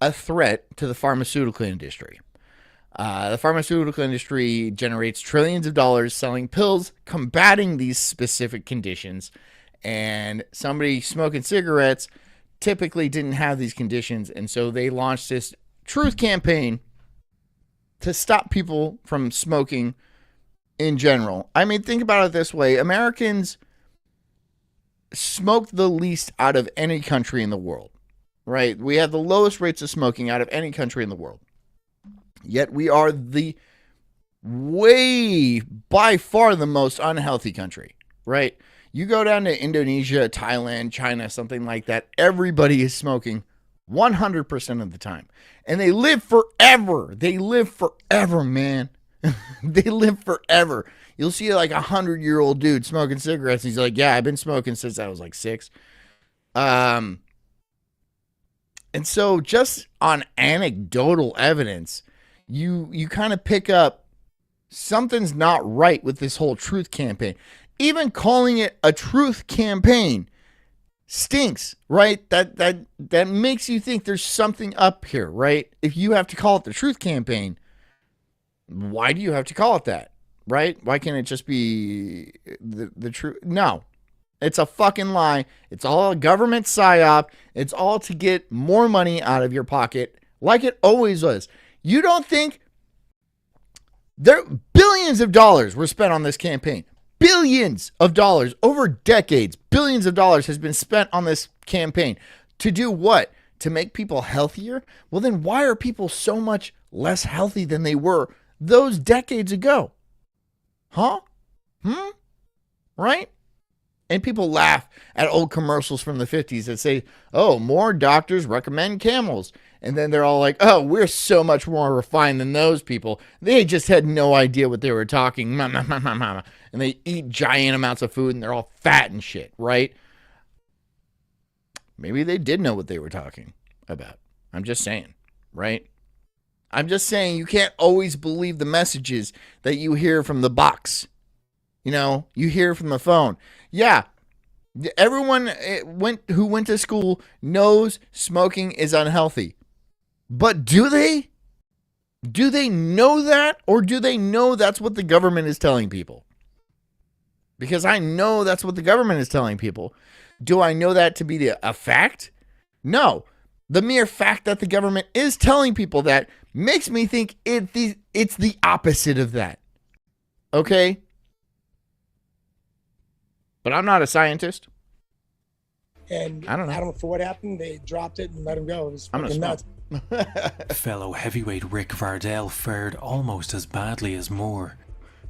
a threat to the pharmaceutical industry. The pharmaceutical industry generates trillions of dollars selling pills combating these specific conditions. And somebody smoking cigarettes typically didn't have these conditions. And so they launched this truth campaign to stop people from smoking in general. I mean, think about it this way. Americans smoke the least out of any country in the world, right? We have the lowest rates of smoking out of any country in the world. Yet we are the by far the most unhealthy country, right? You go down to Indonesia, Thailand, China, something like that, everybody is smoking 100% of the time. And they live forever. They live forever, man. They live forever. You'll see like 100-year-old dude smoking cigarettes. And he's like, yeah, I've been smoking since I was like 6. And so just on anecdotal evidence, you kind of pick up something's not right with this whole truth campaign. Even calling it a truth campaign stinks, right? That makes you think there's something up here, right? If you have to call it the truth campaign, why do you have to call it that, right? Why can't it just be the truth? No, it's a fucking lie. It's all a government psyop. It's all to get more money out of your pocket, like it always was. You don't think billions of dollars were spent on this campaign? Billions of dollars over decades. Billions of dollars has been spent on this campaign. To do what? To make people healthier? Well, then why are people so much less healthy than they were those decades ago? Huh? Right? And people laugh at old commercials from the 50s that say, oh, more doctors recommend camels. And then they're all like, oh, we're so much more refined than those people. They just had no idea what they were talking. And they eat giant amounts of food and they're all fat and shit, right? Maybe they did know what they were talking about. I'm just saying, right? I'm just saying you can't always believe the messages that you hear from the box. You know, you hear from the phone. Yeah, everyone who went to school knows smoking is unhealthy. But do they? Do they know that? Or do they know that's what the government is telling people? Because I know that's what the government is telling people. Do I know that to be a fact? No. The mere fact that the government is telling people that makes me think it's the opposite of that. Okay? But I'm not a scientist. And I don't know for what happened. They dropped it and let him go. It was fucking nuts. Fellow heavyweight Rick Vardell fared almost as badly as Moore.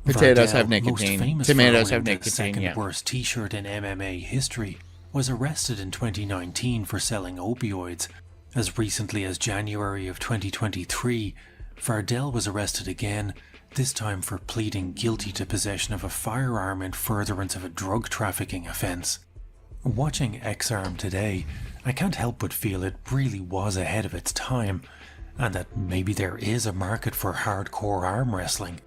Potatoes Vardell, have nicotine. most famous Tomatoes for have wearing the nicotine. second worst T-shirt in MMA history, was arrested in 2019 for selling opioids. As recently as January of 2023, Vardell was arrested again, this time for pleading guilty to possession of a firearm in furtherance of a drug trafficking offence. Watching X-Arm today, I can't help but feel it really was ahead of its time, and that maybe there is a market for hardcore arm wrestling.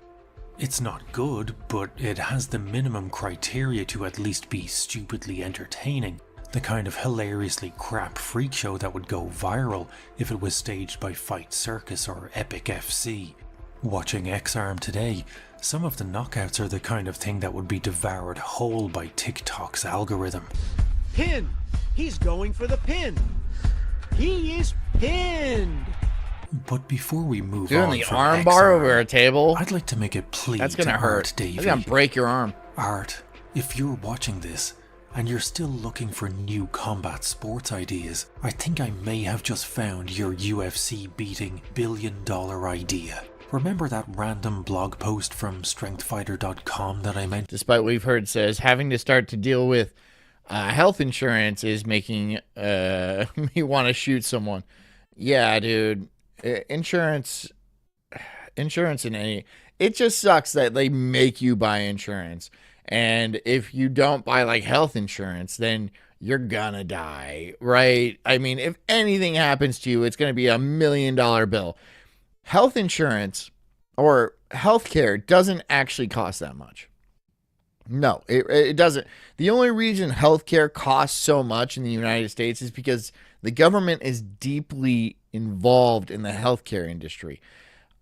It's not good, but it has the minimum criteria to at least be stupidly entertaining, the kind of hilariously crap freak show that would go viral if it was staged by Fight Circus or Epic FC. Watching X-Arm today, some of the knockouts are the kind of thing that would be devoured whole by TikTok's algorithm. Pin! He's going for the pin! He is pinned! But before we move Doing on the from arm X-Arm, bar over a table? I'd like to make a plea That's gonna to hurt. Art Davey. That's gonna break your arm. Art, if you're watching this, and you're still looking for new combat sports ideas, I think I may have just found your UFC beating billion-dollar idea. Remember that random blog post from strengthfighter.com that I mentioned? Despite what we've heard says, having to start to deal with health insurance is making me want to shoot someone. Yeah, dude. Insurance in any... It just sucks that they make you buy insurance. And if you don't buy like health insurance, then you're gonna die, right? I mean, if anything happens to you, it's gonna be $1 million bill. Health insurance or healthcare doesn't actually cost that much. No, it doesn't. The only reason healthcare costs so much in the United States is because the government is deeply involved in the healthcare industry.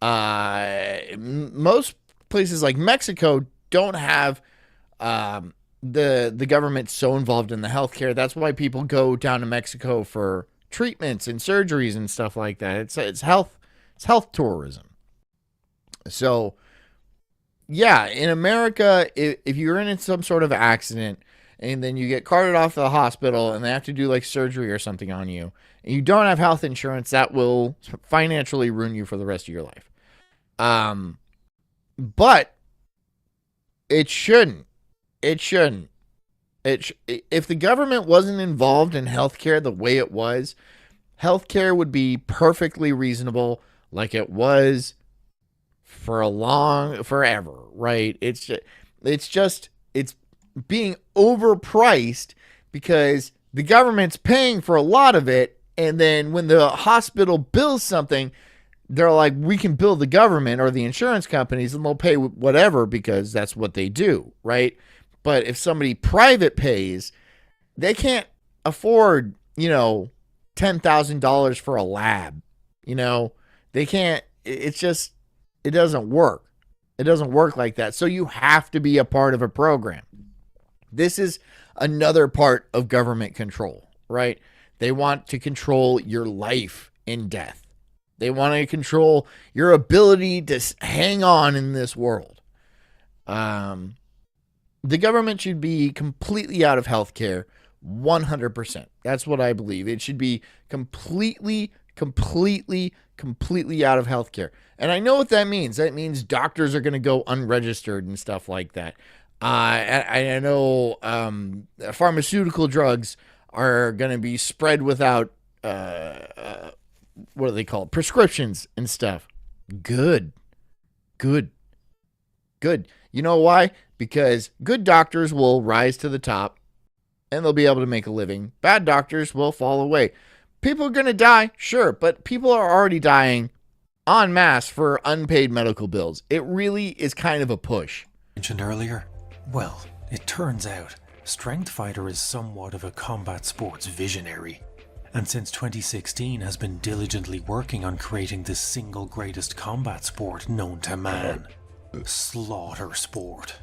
Most places like Mexico don't have the government so involved in the healthcare. That's why people go down to Mexico for treatments and surgeries and stuff like that. It's health tourism. So yeah, in America, if you're in some sort of accident and then you get carted off to the hospital and they have to do like surgery or something on you, and you don't have health insurance, that will financially ruin you for the rest of your life. But it shouldn't. If the government wasn't involved in healthcare the way it was, healthcare would be perfectly reasonable, like it was forever, right? It's being overpriced because the government's paying for a lot of it, and then when the hospital bills something, they're like, we can bill the government or the insurance companies and they'll pay whatever because that's what they do, right? But if somebody private pays, they can't afford, $10,000 for a lab. They can't. It's just, it doesn't work. It doesn't work like that. So you have to be a part of a program. This is another part of government control, right? They want to control your life and death. They want to control your ability to hang on in this world. The government should be completely out of healthcare, 100%. That's what I believe. It should be completely out of healthcare. And I know what that means. That means doctors are going to go unregistered and stuff like that. I know pharmaceutical drugs are going to be spread without, what do they call it? Prescriptions and stuff. Good. You know why? Because good doctors will rise to the top and they'll be able to make a living. Bad doctors will fall away. People are going to die, sure, but people are already dying en masse for unpaid medical bills. It really is kind of a push. Mentioned earlier? Well, it turns out Strength Fighter is somewhat of a combat sports visionary, and since 2016 has been diligently working on creating the single greatest combat sport known to man. Slaughter Sport.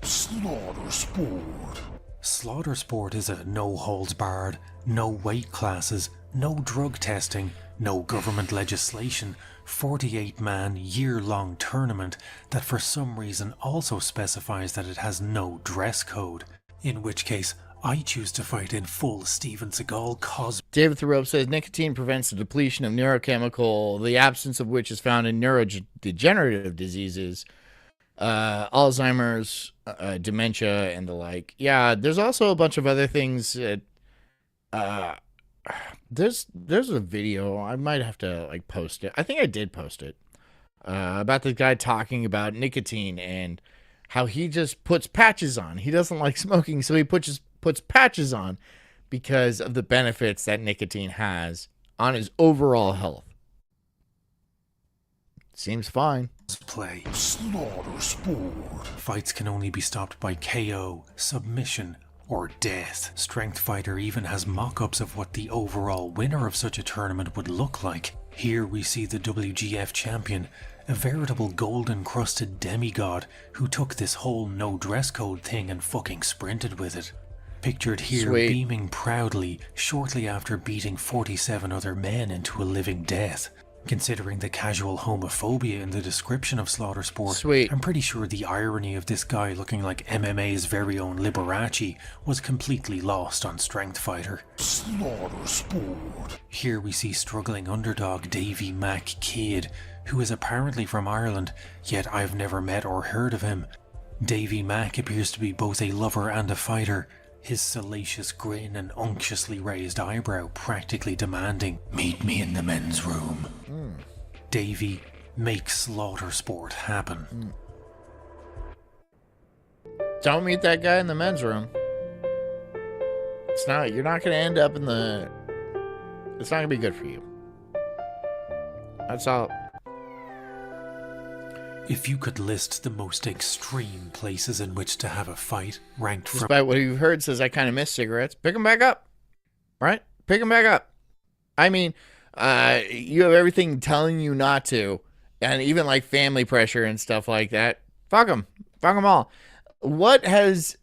Slaughter Sport is a no-holds-barred, no weight classes, no drug testing, no government legislation, 48-man, year-long tournament that for some reason also specifies that it has no dress code, in which case I choose to fight in full Steven Seagal cosplay. David Thoreau says nicotine prevents the depletion of neurochemical, the absence of which is found in neurodegenerative diseases, Alzheimer's, dementia, and the like. Yeah, there's also a bunch of other things that, there's a video, I might have to post it. I think I did post it, about the guy talking about nicotine and how he just puts patches on. He doesn't like smoking, so he puts patches on because of the benefits that nicotine has on his overall health. Seems fine. Play. Slaughter Sport. Fights can only be stopped by KO, submission, or death. Strength Fighter even has mock-ups of what the overall winner of such a tournament would look like. Here we see the WGF champion, a veritable gold-encrusted demigod who took this whole no dress code thing and fucking sprinted with it. Pictured here Sweet. Beaming proudly shortly after beating 47 other men into a living death. Considering the casual homophobia in the description of Slaughter Sport, Sweet. I'm pretty sure the irony of this guy looking like MMA's very own Liberace was completely lost on Strength Fighter. Slaughter Sport. Here we see struggling underdog Davy Mac Kidd, who is apparently from Ireland, yet I've never met or heard of him. Davy Mac appears to be both a lover and a fighter, his salacious grin and unctuously raised eyebrow practically demanding, "Meet me in the men's room." Davy, make Slaughter Sport happen. Don't meet that guy in the men's room. You're not going to end up in the... It's not going to be good for you. That's all. If you could list the most extreme places in which to have a fight, ranked from... Despite what you've heard says I kind of miss cigarettes, pick them back up. Right? Pick them back up. I mean, you have everything telling you not to, and even like family pressure and stuff like that. Fuck them all. What has,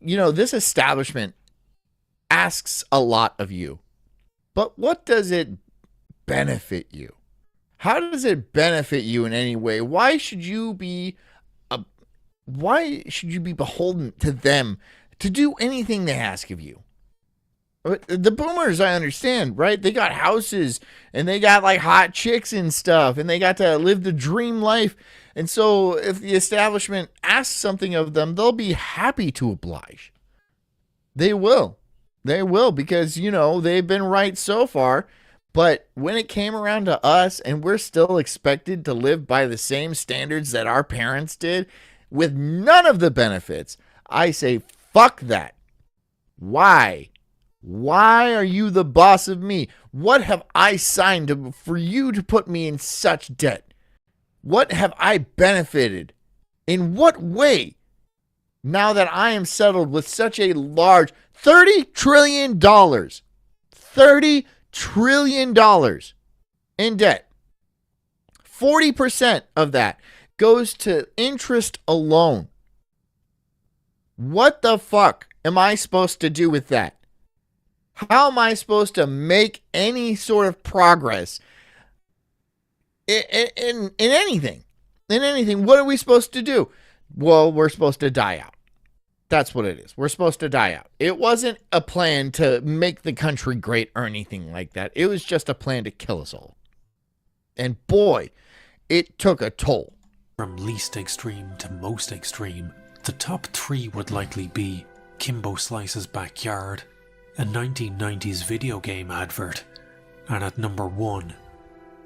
this establishment asks a lot of you, but what does it benefit you? How does it benefit you in any way? Why should you be beholden to them to do anything they ask of you? The boomers, I understand, right? They got houses and they got like hot chicks and stuff, and they got to live the dream life. And so if the establishment asks something of them, they'll be happy to oblige. They will. They will, because, they've been right so far. But when it came around to us, and we're still expected to live by the same standards that our parents did with none of the benefits, I say, fuck that. Why? Why are you the boss of me? What have I signed for you to put me in such debt? What have I benefited? In what way? Now that I am settled with such a large $30 trillion, $30 trillion in debt. 40% of that goes to interest alone. What the fuck am I supposed to do with that? How am I supposed to make any sort of progress in anything? In anything, what are we supposed to do? Well, we're supposed to die out. That's what it is. We're supposed to die out. It wasn't a plan to make the country great or anything like that. It was just a plan to kill us all. And boy, it took a toll. From least extreme to most extreme, the top 3 would likely be Kimbo Slice's backyard, a 1990s video game advert, and at number 1,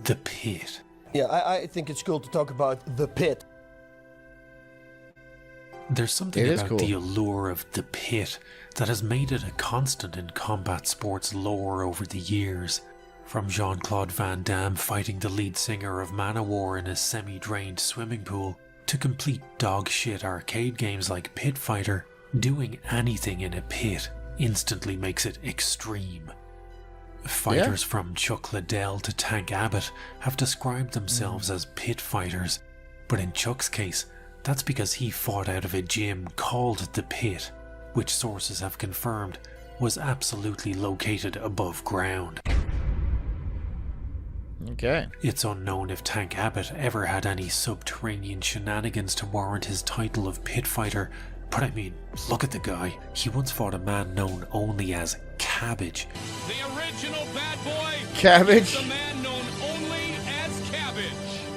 The Pit. Yeah, I think it's cool to talk about The Pit. There's something about the allure of The Pit that has made it a constant in combat sports lore over the years. From Jean-Claude Van Damme fighting the lead singer of Manowar in a semi-drained swimming pool, to complete dog shit arcade games like Pit Fighter, doing anything in a pit instantly makes it extreme. Fighters from Chuck Liddell to Tank Abbott have described themselves as pit fighters, but in Chuck's case, that's because he fought out of a gym called The Pit, which sources have confirmed was absolutely located above ground. Okay. It's unknown if Tank Abbott ever had any subterranean shenanigans to warrant his title of pit fighter, but I mean, look at the guy. He once fought a man known only as Cabbage. The original bad boy. Cabbage? The man known only as Cabbage.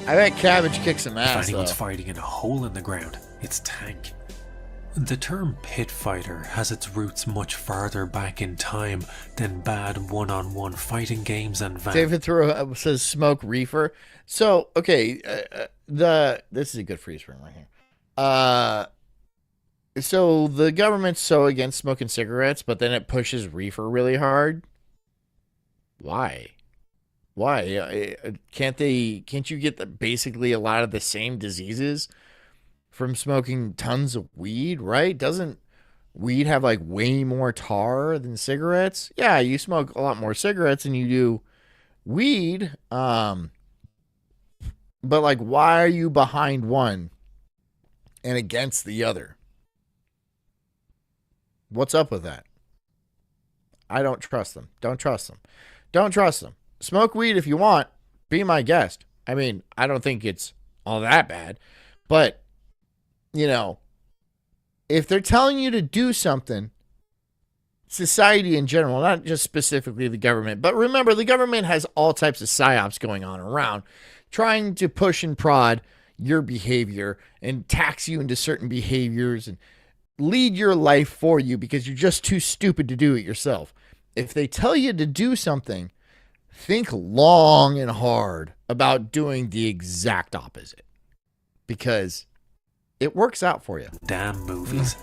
I bet Cabbage kicks some ass, If anyone's though. fighting in a hole in the ground, it's Tank. The term pit fighter has its roots much farther back in time than bad one-on-one fighting games and David Thoreau says smoke reefer. So, okay, this is a good freeze frame right here. So the government's so against smoking cigarettes, but then it pushes reefer really hard. Why? Can't you get basically a lot of the same diseases from smoking tons of weed, right? Doesn't weed have like way more tar than cigarettes? Yeah, you smoke a lot more cigarettes than you do weed. But like, why are you behind one and against the other? What's up with that? I don't trust them. Don't trust them. Smoke weed if you want. Be my guest. I mean, I don't think it's all that bad. But, if they're telling you to do something, society in general, not just specifically the government, but remember, the government has all types of psyops going on around, trying to push and prod your behavior and tax you into certain behaviors and lead your life for you because you're just too stupid to do it yourself. If they tell you to do something, think long and hard about doing the exact opposite, because it works out for you. Damn movies.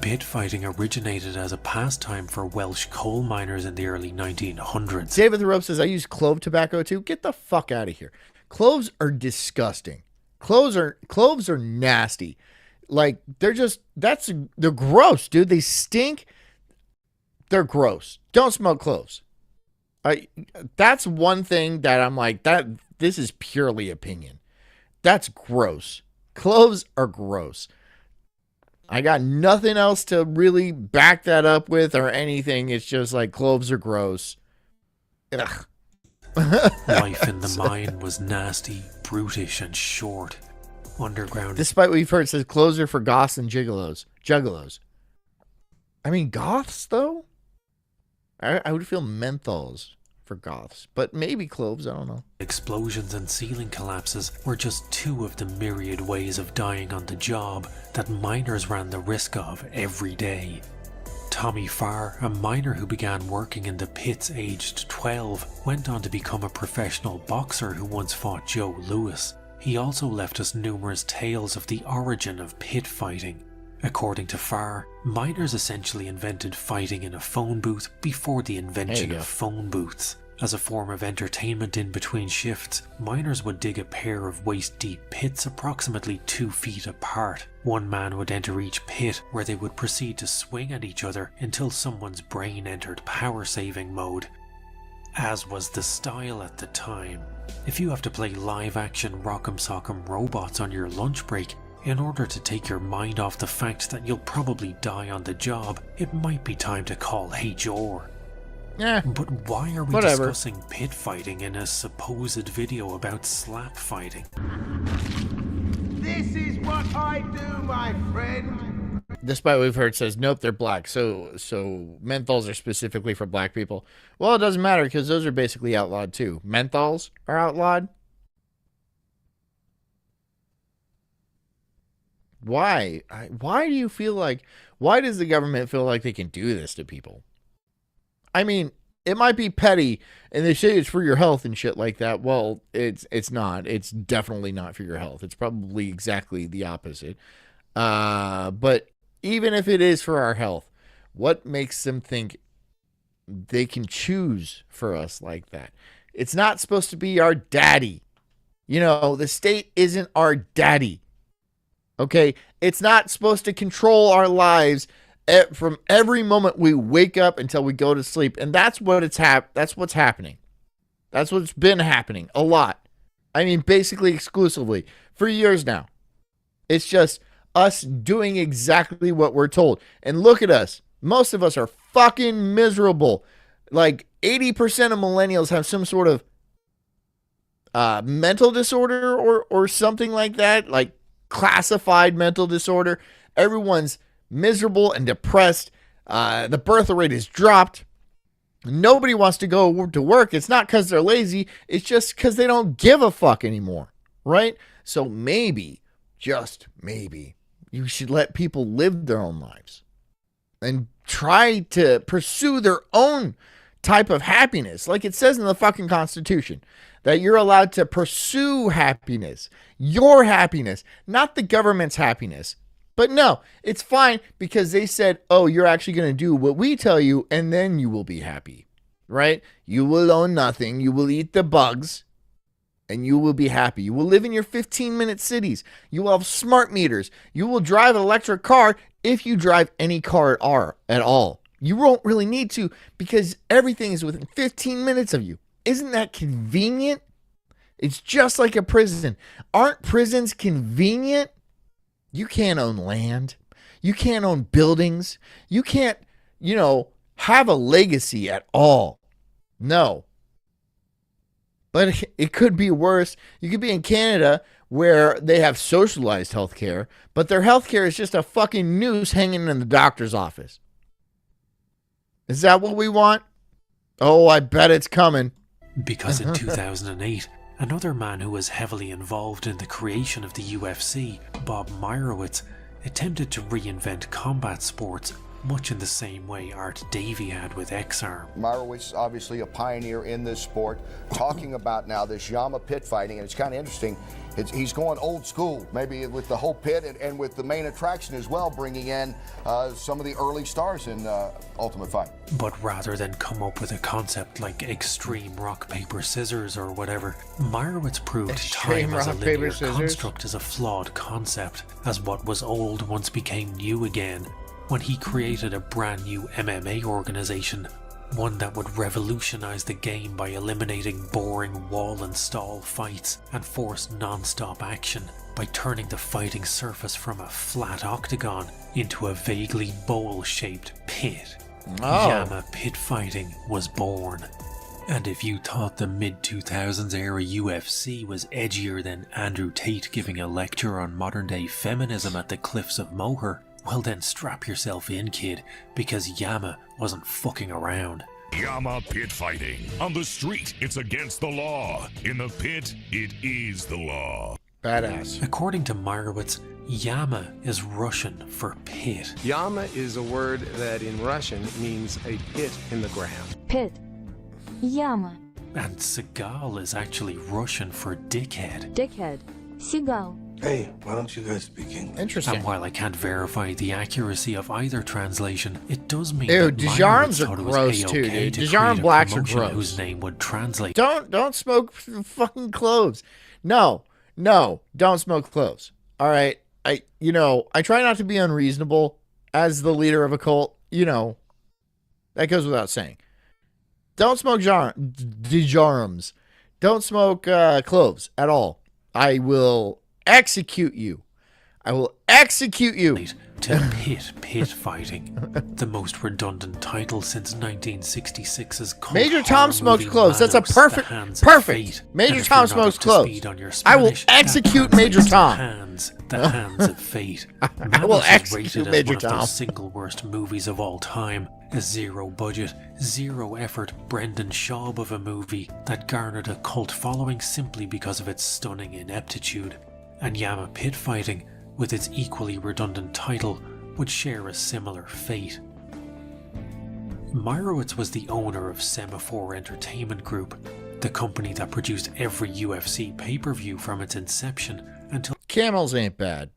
Pit fighting originated as a pastime for Welsh coal miners in the early 1900s. David the Rope says, I use clove tobacco too. Get the fuck out of here. Cloves are disgusting. Cloves are nasty. Like, they're gross, dude. They stink. They're gross. Don't smoke cloves. That's one thing that I'm like, this is purely opinion. That's gross. Cloves are gross. I got nothing else to really back that up with or anything. It's just like cloves are gross. Ugh. Life in the mine was nasty, brutish, and short. Underground. Despite what we've heard, it says cloves are for goths and juggalos. I mean, goths, though? I would feel menthols for goths, but maybe cloves, I don't know. Explosions and ceiling collapses were just two of the myriad ways of dying on the job that miners ran the risk of every day. Tommy Farr, a miner who began working in the pits aged 12, went on to become a professional boxer who once fought Joe Louis. He also left us numerous tales of the origin of pit fighting. According to Farr, miners essentially invented fighting in a phone booth before the invention of phone booths. As a form of entertainment in between shifts, miners would dig a pair of waist-deep pits approximately 2 feet apart. One man would enter each pit, where they would proceed to swing at each other until someone's brain entered power-saving mode. As was the style at the time. If you have to play live-action Rock'em Sock'em Robots on your lunch break, in order to take your mind off the fact that you'll probably die on the job, it might be time to call HR. Yeah. But why are we discussing pit fighting in a supposed video about slap fighting? This is what I do, my friend. Despite what we've heard, it says, nope, they're black. So menthols are specifically for black people. Well, it doesn't matter because those are basically outlawed too. Menthols are outlawed. Why? Why do you feel like, why does the government feel like they can do this to people? I mean, it might be petty and they say it's for your health and shit like that. Well, it's not. It's definitely not for your health. It's probably exactly the opposite. But even if it is for our health, what makes them think they can choose for us like that? It's not supposed to be our daddy. You know, the state isn't our daddy. Okay, it's not supposed to control our lives from every moment we wake up until we go to sleep, and that's what that's what's happening. That's what's been happening a lot. I mean, basically exclusively for years now. It's just us doing exactly what we're told. And look at us. Most of us are fucking miserable. Like 80% of millennials have some sort of mental disorder or something like that, like classified mental disorder. Everyone's miserable and depressed. The birth rate is dropped. Nobody wants to go to work. It's not because they're lazy. It's just because they don't give a fuck anymore, right? So maybe, just maybe, you should let people live their own lives and try to pursue their own type of happiness. Like it says in the fucking Constitution, that you're allowed to pursue happiness, your happiness, not the government's happiness. But no, it's fine because they said, oh, you're actually going to do what we tell you and then you will be happy, right? You will own nothing. You will eat the bugs and you will be happy. You will live in your 15-minute cities. You will have smart meters. You will drive an electric car if you drive any car at all. You won't really need to because everything is within 15 minutes of you. Isn't that convenient? It's just like a prison. Aren't prisons convenient? You can't own land. You can't own buildings. You can't, have a legacy at all. No. But it could be worse. You could be in Canada where they have socialized healthcare, but their healthcare is just a fucking noose hanging in the doctor's office. Is that what we want? Oh, I bet it's coming. Because in 2008, another man who was heavily involved in the creation of the UFC, Bob Meyerowitz, attempted to reinvent combat sports much in the same way Art Davie had with X-Arm. Meyerowitz, obviously a pioneer in this sport, talking about now this Yama pit fighting, and it's kind of interesting. He's going old school, maybe with the whole pit and with the main attraction as well, bringing in some of the early stars in Ultimate Fight. But rather than come up with a concept like extreme rock, paper, scissors or whatever, Meyerowitz proved time as a linear construct is a flawed concept, as what was old once became new again, when he created a brand new MMA organization, one that would revolutionize the game by eliminating boring wall and stall fights and forced non-stop action by turning the fighting surface from a flat octagon into a vaguely bowl-shaped pit. Yama Pit Fighting was born. And if you thought the mid-2000s era UFC was edgier than Andrew Tate giving a lecture on modern-day feminism at the cliffs of Moher, well then strap yourself in, kid, because Yama wasn't fucking around. Yama Pit Fighting. On the street, it's against the law. In the pit, it is the law. Badass. According to Meyerowitz, Yama is Russian for pit. Yama is a word that in Russian means a pit in the ground. Pit. Yama. And Seagal is actually Russian for dickhead. Dickhead. Seagal. Hey, why don't you guys speak English? Interesting. And while I can't verify the accuracy of either translation, it does mean Ew, that Djaram's Meyerowitz are thought it was gross too, A-okay dude. to Djaram create a blacks are promotion gross. whose name would translate. Don't smoke fucking cloves. No, don't smoke cloves. All right, I try not to be unreasonable as the leader of a cult. That goes without saying. Don't smoke Djarams. Don't smoke cloves at all. I will execute you. To Pit Fighting, the most redundant title since 1966's cult Major Tom horror smokes movie cloves. That's a Manos, perfect. The Hands of Fate. Major And if Tom you're not smokes up to cloves. speed on your I will Spanish, execute that Major translates Tom. to The Hands of Fate. I will Manos is execute rated as Major one of Tom. those single worst movies of all time. A zero budget, zero effort Brendan Schaub of a movie that garnered a cult following simply because of its stunning ineptitude. And Yama Pit Fighting, with its equally redundant title, would share a similar fate. Meyerowitz was the owner of Semaphore Entertainment Group, the company that produced every UFC pay-per-view from its inception until... Camels ain't bad.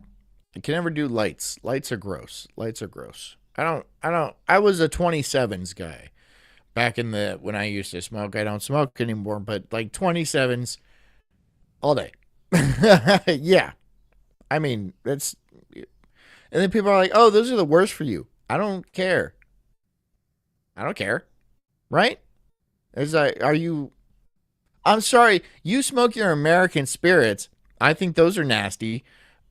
You can never do lights. Lights are gross. I was a 27s guy back in when I used to smoke. I don't smoke anymore, but like 27s all day. Yeah. I mean, that's, and then people are like, oh, those are the worst for you. I don't care. Right? It's like, I'm sorry, you smoke your American spirits. I think those are nasty.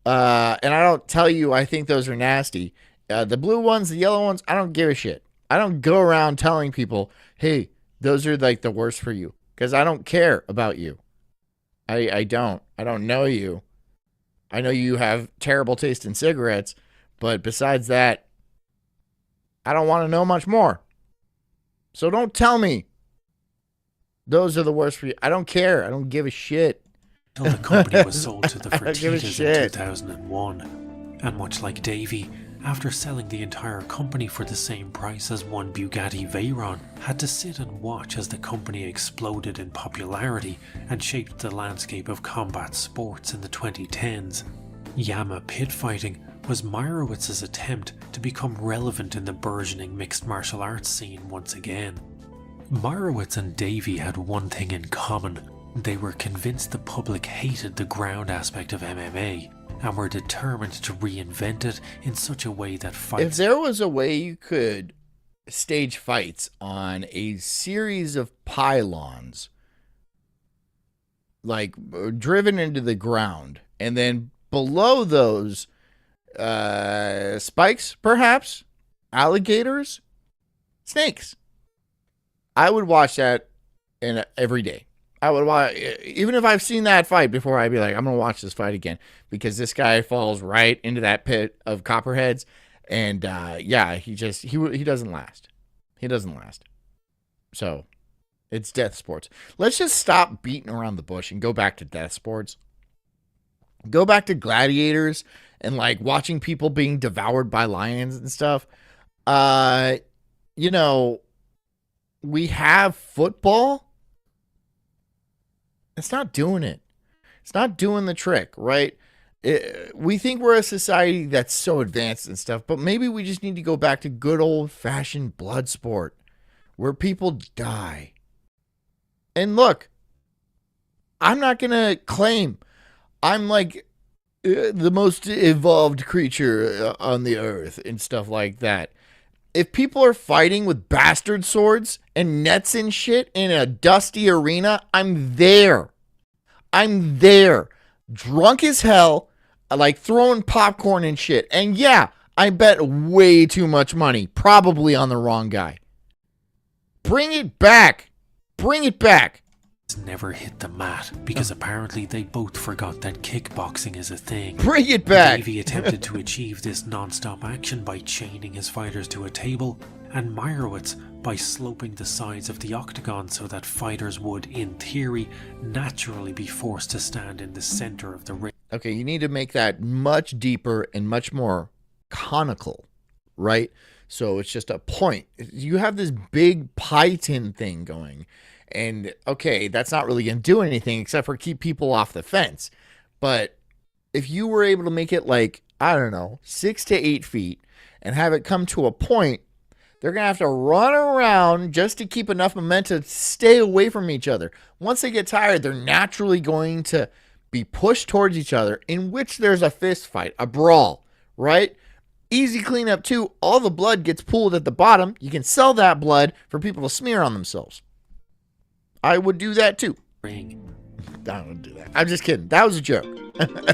And I don't tell you I think those are nasty. The blue ones, the yellow ones, I don't give a shit. I don't go around telling people, hey, those are like the worst for you. Because I don't care about you. I don't know you. I know you have terrible taste in cigarettes, but besides that, I don't want to know much more. So don't tell me those are the worst for you. I don't care. I don't give a shit. Until the company was sold to the I don't give a Fertittas shit. in 2001. And much like Davy, after selling the entire company for the same price as one Bugatti Veyron, had to sit and watch as the company exploded in popularity and shaped the landscape of combat sports in the 2010s. Yama Pit Fighting was Meyerowitz's attempt to become relevant in the burgeoning mixed martial arts scene once again. Meyerowitz and Davy had one thing in common. They were convinced the public hated the ground aspect of MMA and were determined to reinvent it in such a way that fights... If there was a way you could stage fights on a series of pylons, like driven into the ground, and then below those spikes, perhaps, alligators, snakes, I would watch that every day. I would watch, even if I've seen that fight before, I'd be like, I'm going to watch this fight again because this guy falls right into that pit of copperheads. And yeah, he doesn't last. He doesn't last. So it's death sports. Let's just stop beating around the bush and go back to death sports. Go back to gladiators and like watching people being devoured by lions and stuff. We have football. It's not doing it. It's not doing the trick, right? We think we're a society that's so advanced and stuff, but maybe we just need to go back to good old-fashioned blood sport where people die. And look, I'm not going to claim I'm like the most evolved creature on the earth and stuff like that. if people are fighting with bastard swords and nets and shit in a dusty arena, I'm there. I'm there. Drunk as hell, like throwing popcorn and shit. And yeah, I bet way too much money, probably on the wrong guy. Bring it back. Bring it back. Never hit the mat because apparently they both forgot that kickboxing is a thing. Bring it back. Davey attempted to achieve this non-stop action by chaining his fighters to a table, and Meyerowitz by sloping the sides of the octagon so that fighters would, in theory, naturally be forced to stand in the center of the ring. Okay, you need to make that much deeper and much more conical, right? So it's just a point. You have this big pie tin thing going. And, okay, that's not really going to do anything except for keep people off the fence. But if you were able to make it like, I don't know, 6 to 8 feet and have it come to a point, they're going to have to run around just to keep enough momentum to stay away from each other. Once they get tired, they're naturally going to be pushed towards each other, in which there's a fist fight, a brawl, right? Easy cleanup, too. All the blood gets pooled at the bottom. You can sell that blood for people to smear on themselves. I would do that too. I don't do that. I'm just kidding. That was a joke.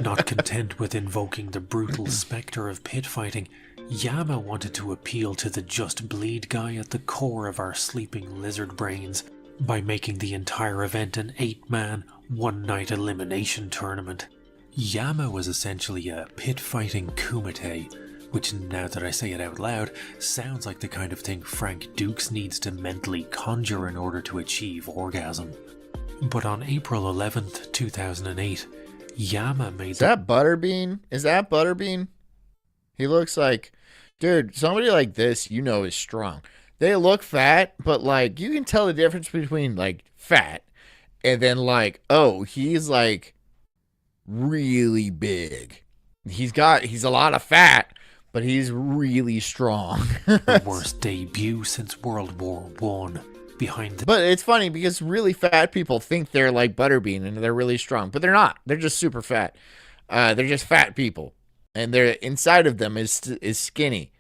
Not content with invoking the brutal specter of pit fighting, Yama wanted to appeal to the just bleed guy at the core of our sleeping lizard brains by making the entire event an 8-man, one-night elimination tournament. Yama was essentially a pit fighting kumite, which, now that I say it out loud, sounds like the kind of thing Frank Dukes needs to mentally conjure in order to achieve orgasm. But on April 11th, 2008, Yama made... Is that Butterbean? Is that Butterbean? He looks like... Dude, somebody like this, you know, is strong. They look fat, but, like, you can tell the difference between, like, fat and then, like, oh, he's, like, really big. He's a lot of fat, but he's really strong. The worst debut since World War I. Behind the... But it's funny because really fat people think they're like Butterbean and they're really strong, but they're not. They're just super fat. They're just fat people, and they're inside of them is skinny,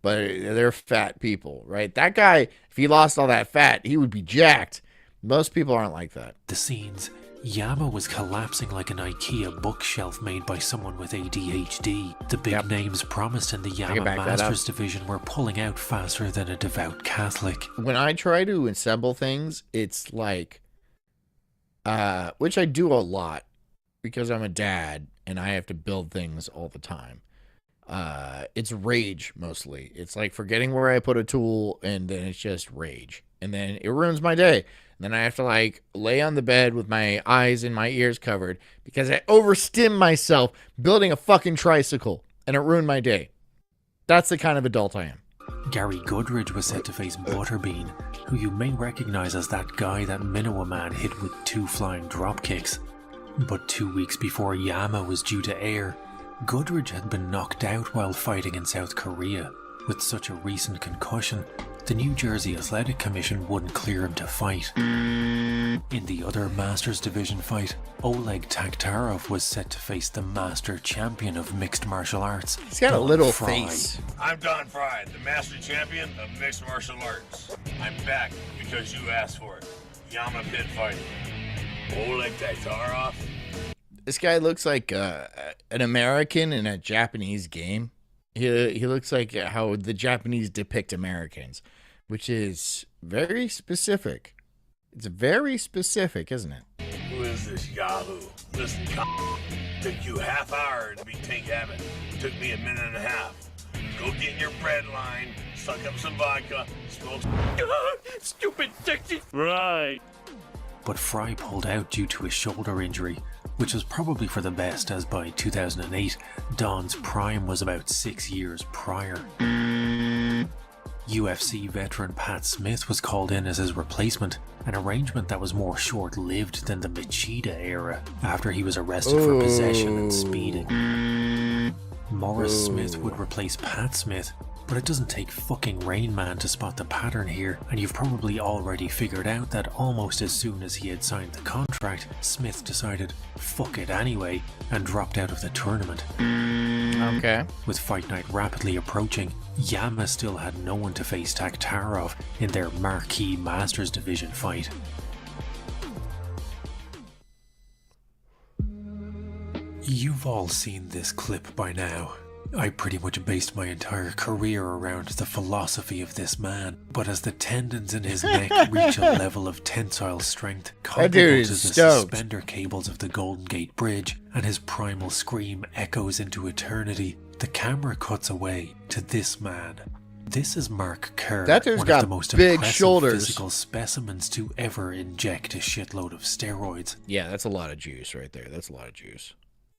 but they're fat people, right? That guy, if he lost all that fat, he would be jacked. Most people aren't like that. The scenes. Yama was collapsing like an IKEA bookshelf made by someone with ADHD. The big names promised in the Yama Masters division were pulling out faster than a devout Catholic. When I try to assemble things, it's like, which I do a lot because I'm a dad and I have to build things all the time. It's rage mostly. It's like forgetting where I put a tool and then it's just rage. And then it ruins my day. Then I have to like lay on the bed with my eyes and my ears covered because I overstim myself building a fucking tricycle and it ruined my day. That's the kind of adult I am. Gary Goodridge was set to face Butterbean, who you may recognize as that guy that Minowa Man hit with 2 flying drop kicks. But 2 weeks before Yama was due to air, Goodridge had been knocked out while fighting in South Korea. With such a recent concussion, the New Jersey Athletic Commission wouldn't clear him to fight. In the other Masters Division fight, Oleg Taktarov was set to face the Master Champion of Mixed Martial Arts. He's got a little face. I'm Don Fry, the Master Champion of Mixed Martial Arts. I'm back because you asked for it. Yama pit fighting. Oleg Taktarov. This guy looks like an American in a Japanese game. He looks like how the Japanese depict Americans, which is very specific. It's very specific, isn't it? Who is this Yahoo? Listen, took you half hour to beat Tank Abbott. Took me a minute and a half. Go get in your bread line, suck up some vodka, smoke stupid sexy. Right. But Fry pulled out due to a shoulder injury, which was probably for the best, as by 2008, Don's prime was about 6 years prior. UFC veteran Pat Smith was called in as his replacement, an arrangement that was more short-lived than the Machida era, after he was arrested for possession and speeding. Morris Smith would replace Pat Smith, But it doesn't take fucking Rain Man to spot the pattern here, and you've probably already figured out that almost as soon as he had signed the contract, Smith decided, fuck it anyway, and dropped out of the tournament. Okay. With Fight Night rapidly approaching, Yama still had no one to face Taktarov in their marquee Masters Division fight. You've all seen this clip by now. I pretty much based my entire career around the philosophy of this man, but as the tendons in his neck reach a level of tensile strength comparable to the suspender cables of the Golden Gate Bridge, and his primal scream echoes into eternity, the camera cuts away to this man. This is Mark Kerr, that dude's one got of the most big impressive shoulders. physical specimens to ever inject a shitload of steroids. Yeah, that's a lot of juice right there. That's a lot of juice.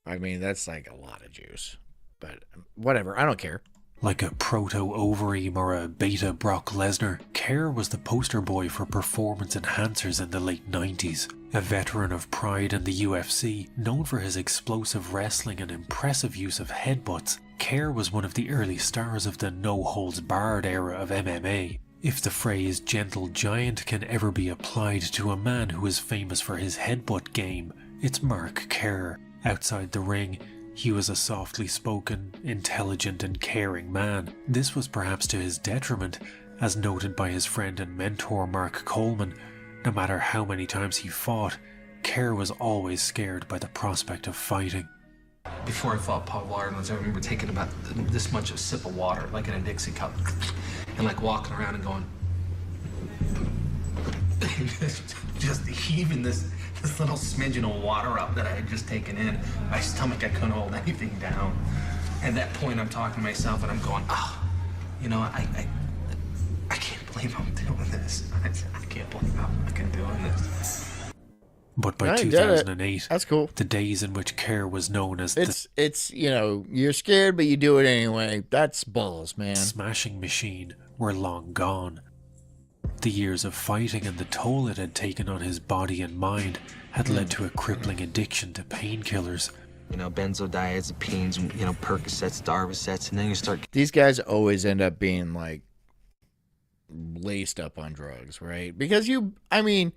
I mean, that's like a lot of juice. But whatever, I don't care. Like a proto-Overeem or a beta Brock Lesnar, Kerr was the poster boy for performance enhancers in the late 90s. A veteran of Pride and the UFC, known for his explosive wrestling and impressive use of headbutts, Kerr was one of the early stars of the no-holds-barred era of MMA. If the phrase gentle giant can ever be applied to a man who is famous for his headbutt game, it's Mark Kerr. Outside the ring, he was a softly spoken, intelligent and caring man. This was perhaps to his detriment, as noted by his friend and mentor Mark Coleman. No matter how many times he fought, Kerr was always scared by the prospect of fighting. Before I fought Paul Arnold, I remember taking about this much of a sip of water, like in a Dixie cup, and like walking around and going, just heaving this little smidgen of water up that I had just taken in. My stomach, I couldn't hold anything down. At that point, I'm talking to myself and I'm going, you know, I can't believe I'm doing this. I can't believe I'm fucking doing this. But by 2008, that's cool. The days in which Kerr was known as it's you know, you're scared but you do it anyway. That's balls, man. Smashing machine were long gone. The years of fighting and the toll it had taken on his body and mind had led to a crippling addiction to painkillers. You know, benzodiazepines, you know, Percocets, Darvocets, and then you start... These guys always end up being, like, laced up on drugs, right? Because you're going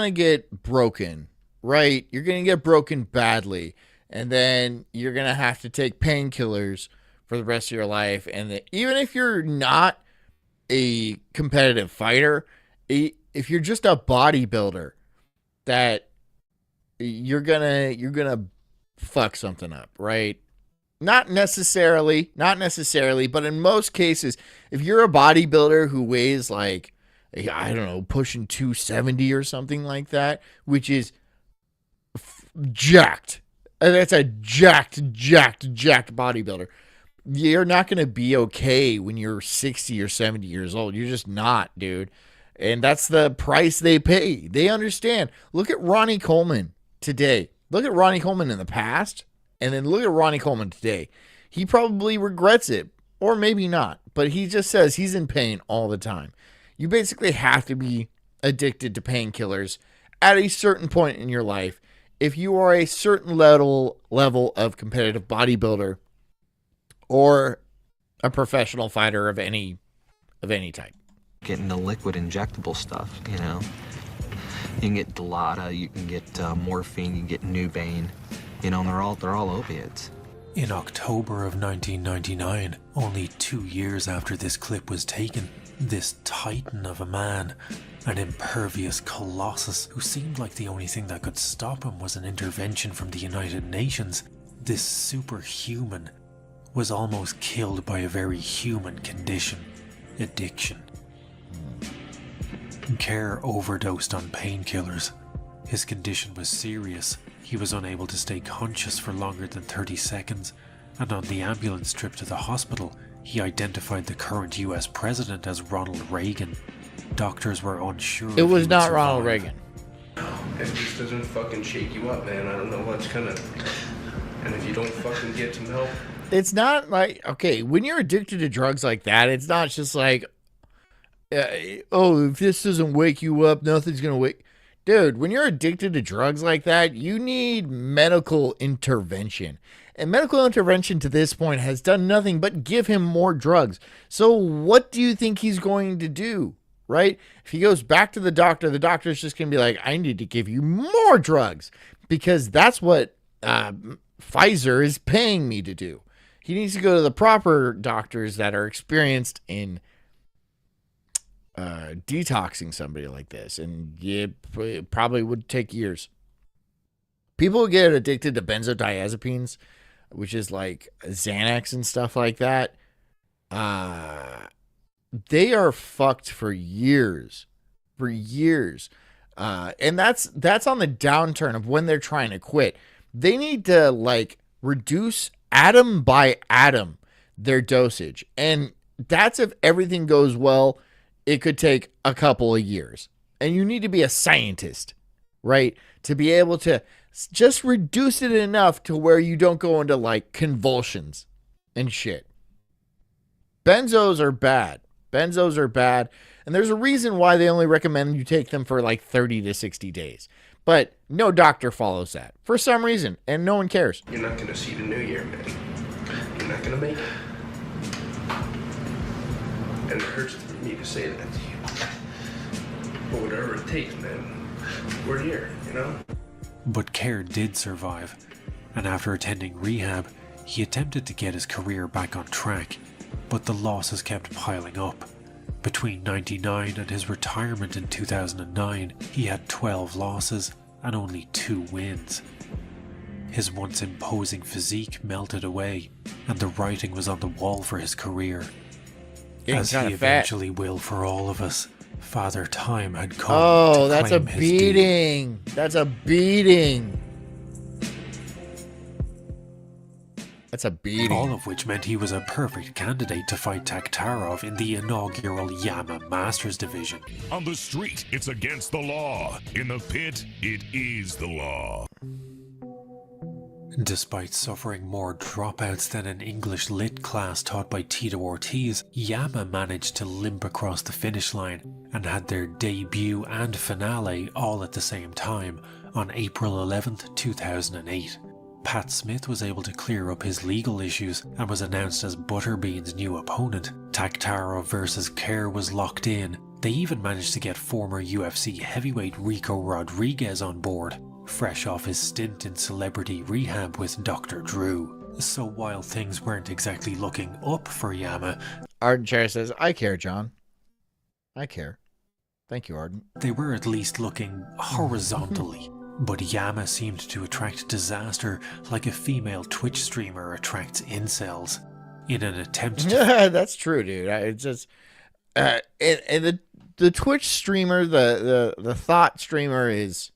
to get broken, right? You're going to get broken badly, and then you're going to have to take painkillers for the rest of your life. And even if you're not a competitive fighter, if you're just a bodybuilder, that you're gonna fuck something up, right? Not necessarily, but in most cases, if you're a bodybuilder who weighs like, I don't know, pushing 270 or something like that, which is jacked, that's a jacked bodybuilder. You're not going to be okay when you're 60 or 70 years old. You're just not, dude. And that's the price they pay. They understand. Look at Ronnie Coleman today. Look at Ronnie Coleman in the past, and then look at Ronnie Coleman today. He probably regrets it, or maybe not, but he just says he's in pain all the time. You basically have to be addicted to painkillers at a certain point in your life if you are a certain level of competitive bodybuilder or a professional fighter of any type. Getting the liquid injectable stuff, you know. You can get Dilaudid, you can get morphine, you can get Nubain, you know, and they're all opiates. In October of 1999, only 2 years after this clip was taken, this titan of a man, an impervious colossus who seemed like the only thing that could stop him was an intervention from the United Nations, this superhuman was almost killed by a very human condition, addiction. Kerr overdosed on painkillers. His condition was serious. He was unable to stay conscious for longer than 30 seconds, and on the ambulance trip to the hospital, he identified the current US president as Ronald Reagan. Doctors were unsure. It was not Ronald Reagan. It just doesn't fucking shake you up, man. I don't know what's gonna... And if you don't fucking get some help... It's not like, okay, when you're addicted to drugs like that, it's not just like, oh, if this doesn't wake you up, nothing's going to wake. Dude, when you're addicted to drugs like that, you need medical intervention. And medical intervention to this point has done nothing but give him more drugs. So what do you think he's going to do, right? If he goes back to the doctor's just going to be like, I need to give you more drugs because that's what Pfizer is paying me to do. He needs to go to the proper doctors that are experienced in detoxing somebody like this, and it probably would take years. People who get addicted to benzodiazepines, which is like Xanax and stuff like that, they are fucked for years, and that's on the downturn of when they're trying to quit. They need to like reduce atom by atom their dosage, and that's if everything goes well. It could take a couple of years, and you need to be a scientist, right? To be able to just reduce it enough to where you don't go into like convulsions and shit. Benzos are bad. And there's a reason why they only recommend you take them for like 30 to 60 days. But no doctor follows that for some reason, and no one cares. You're not going to see the new year, man. You're not going to make it. And it hurts me to say that to you. But whatever it takes, man, we're here, you know? But Kerr did survive, and after attending rehab, he attempted to get his career back on track, but the losses kept piling up. Between 1999 and his retirement in 2009, he had 12 losses and only 2 wins. His once imposing physique melted away, and the writing was on the wall for his career. As he eventually will for all of us, Father Time had come to that's a claim his beating. That's a beating. That's a beating. All of which meant he was a perfect candidate to fight Taktarov in the inaugural Yama Masters division. On the street, it's against the law. In the pit, it is the law. Despite suffering more dropouts than an English lit class taught by Tito Ortiz, Yama managed to limp across the finish line and had their debut and finale all at the same time on April 11th, 2008. Pat Smith was able to clear up his legal issues and was announced as Butterbean's new opponent. Taktarov versus Kerr was locked in. They even managed to get former UFC heavyweight Rico Rodriguez on board, fresh off his stint in celebrity rehab with Dr. Drew. So while things weren't exactly looking up for Yama, Arden Chair says, I care, John. I care. Thank you, Arden. They were at least looking horizontally. But Yama seemed to attract disaster like a female Twitch streamer attracts incels. In an attempt to... Yeah, that's true, dude. It's just... and the Twitch streamer, the thought streamer is...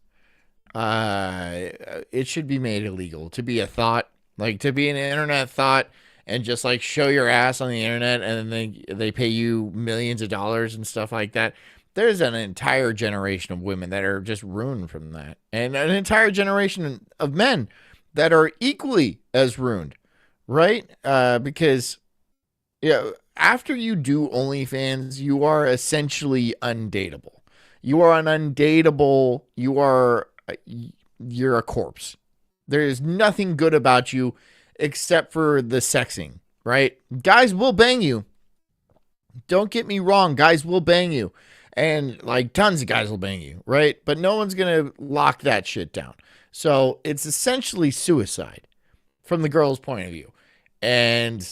it should be made illegal to be a thought. Like, to be an internet thought and just, like, show your ass on the internet and then they pay you millions of dollars and stuff like that. There's an entire generation of women that are just ruined from that. And an entire generation of men that are equally as ruined, right? Because, after you do OnlyFans, you are essentially undateable. You are an undateable, you're a corpse. There is nothing good about you except for the sexing, right? Guys will bang you. Don't get me wrong, guys will bang you. And like tons of guys will bang you, right? But no one's going to lock that shit down. So it's essentially suicide from the girl's point of view. And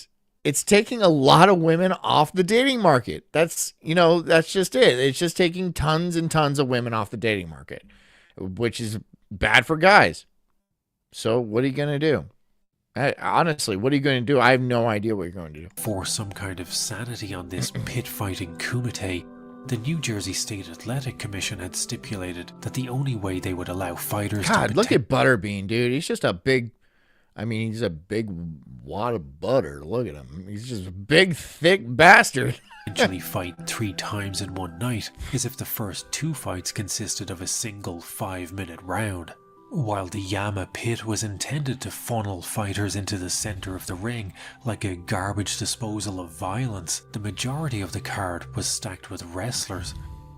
it's taking a lot of women off the dating market. That's just it. It's just taking tons and tons of women off the dating market, which is bad for guys. So what are you going to do? Honestly, what are you going to do? I have no idea what you're going to do. For some kind of sanity on this pit fighting kumite, the New Jersey State Athletic Commission had stipulated that the only way they would allow fighters God, look at Butterbean, dude. He's just a big wad of butter. Look at him. He's just a big, thick bastard. Eventually fight 3 times in one night, as if the first 2 fights consisted of a single 5-minute round. While the Yama pit was intended to funnel fighters into the center of the ring like a garbage disposal of violence, the majority of the card was stacked with wrestlers.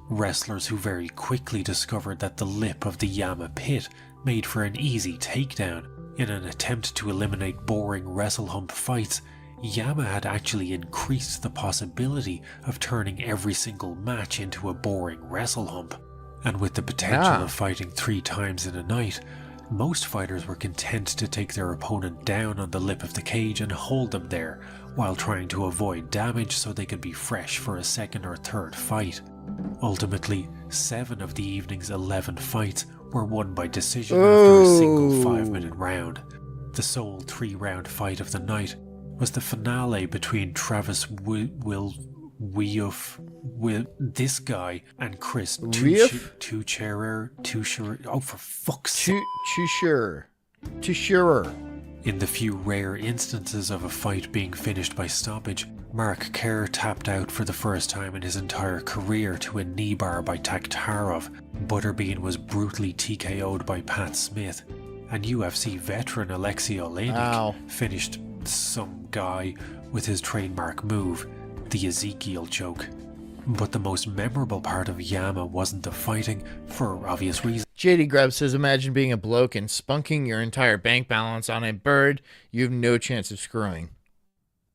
wrestlers who very quickly discovered that the lip of the Yama pit made for an easy takedown. In an attempt to eliminate boring wrestle hump fights, Yama had actually increased the possibility of turning every single match into a boring wrestle hump. And with the potential of fighting 3 times in a night, most fighters were content to take their opponent down on the lip of the cage and hold them there, while trying to avoid damage so they could be fresh for a second or third fight. Ultimately, 7 of the evening's 11 fights were won by decision after a single 5-minute round. The sole 3-round fight of the night was the finale between Travis this guy and Chris Tucherer. Oh, for fuck's sake. Tucherer. In the few rare instances of a fight being finished by stoppage, Mark Kerr tapped out for the first time in his entire career to a knee bar by Takhtarov. Butterbean was brutally TKO'd by Pat Smith, and UFC veteran Alexei Oleinik finished some guy with his trademark move, the Ezekiel choke. But the most memorable part of Yama wasn't the fighting, for obvious reasons. JD Grubb says, imagine being a bloke and spunking your entire bank balance on a bird you have no chance of screwing.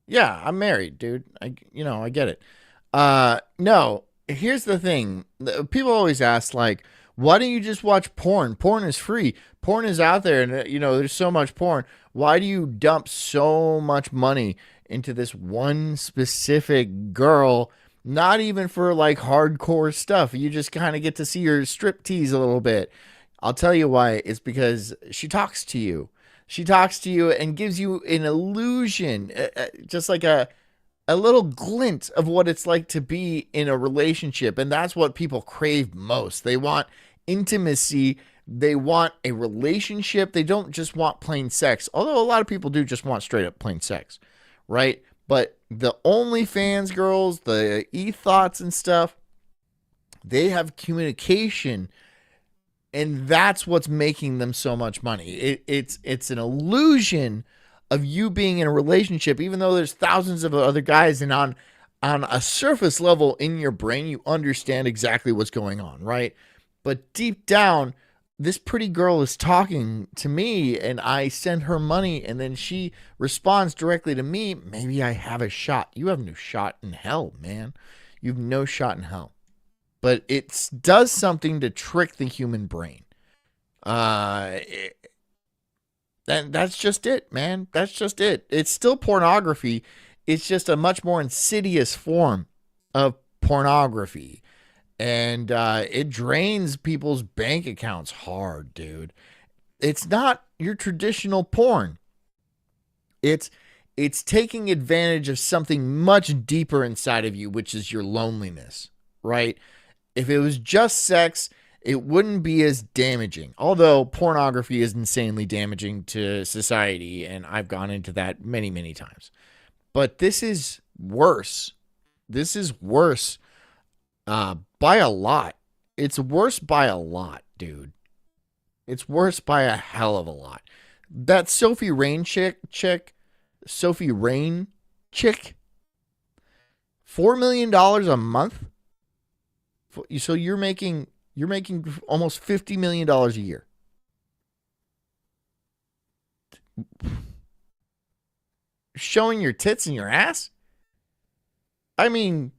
Yeah, I'm married, dude. I get it. No, here's the thing. People always ask, like, why don't you just watch porn? Porn is free. Porn is out there, and, there's so much porn. Why do you dump so much money into this one specific girl? Not even for like hardcore stuff. You just kind of get to see her strip tease a little bit. I'll tell you why. It's because she talks to you. She talks to you and gives you an illusion, just like a little glint of what it's like to be in a relationship. And that's what people crave most. They want intimacy. They want a relationship. They don't just want plain sex. Although a lot of people do just want straight up plain sex, right? But the OnlyFans girls, the e-thoughts and stuff, they have communication, and that's what's making them so much money. It's an illusion of you being in a relationship, even though there's thousands of other guys, and on a surface level in your brain, you understand exactly what's going on, right? But deep down, this pretty girl is talking to me, and I send her money, and then she responds directly to me. Maybe I have a shot. You have no shot in hell, man. You have no shot in hell. But it does something to trick the human brain. That's just it, man. That's just it. It's still pornography. It's just a much more insidious form of pornography. And it drains people's bank accounts hard, dude. It's not your traditional porn. It's taking advantage of something much deeper inside of you, which is your loneliness, right? If it was just sex, it wouldn't be as damaging. Although pornography is insanely damaging to society, and I've gone into that many, many times. But this is worse. This is worse. By a lot. It's worse by a lot, dude. It's worse by a hell of a lot. That Sophie Rain chick, $4 million a month. So you're making almost $50 million a year. Showing your tits and your ass? I mean,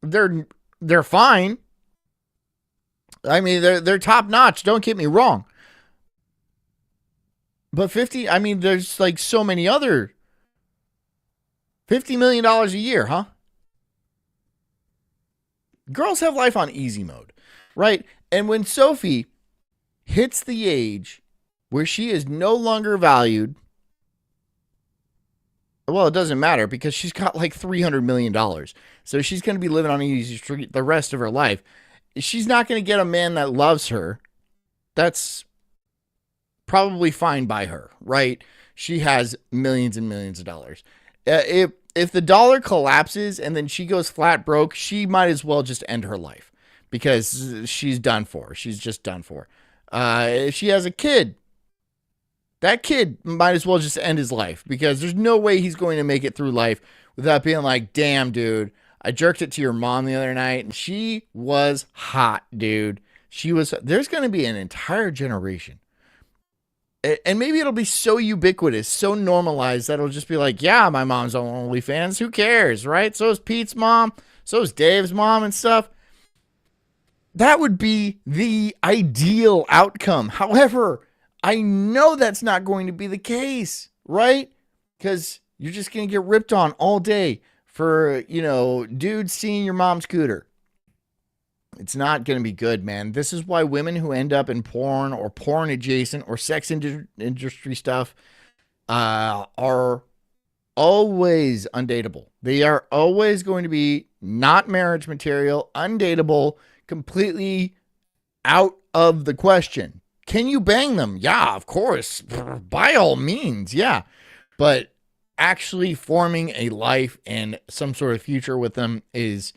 they're fine. I mean, they're top notch. Don't get me wrong. But there's like so many other $50 million a year, huh? Girls have life on easy mode, right? And when Sophie hits the age where she is no longer valued, well, it doesn't matter because she's got like $300 million. So she's going to be living on an easy street the rest of her life. She's not going to get a man that loves her. That's probably fine by her, right? She has millions and millions of dollars. If the dollar collapses and then she goes flat broke, she might as well just end her life because she's done for. She's just done for. If she has a kid, that kid might as well just end his life because there's no way he's going to make it through life without being like, damn, dude, I jerked it to your mom the other night, and she was hot, dude. There's going to be an entire generation. And maybe it'll be so ubiquitous, so normalized that it'll just be like, yeah, my mom's on OnlyFans. Who cares, right? So is Pete's mom. So is Dave's mom and stuff. That would be the ideal outcome. However, I know that's not going to be the case, right? Because you're just going to get ripped on all day for, dudes seeing your mom's cooter. It's not going to be good, man. This is why women who end up in porn or porn adjacent or sex industry stuff are always undateable. They are always going to be not marriage material, undateable, completely out of the question. Can you bang them? Yeah, of course. By all means, yeah. But actually forming a life and some sort of future with them is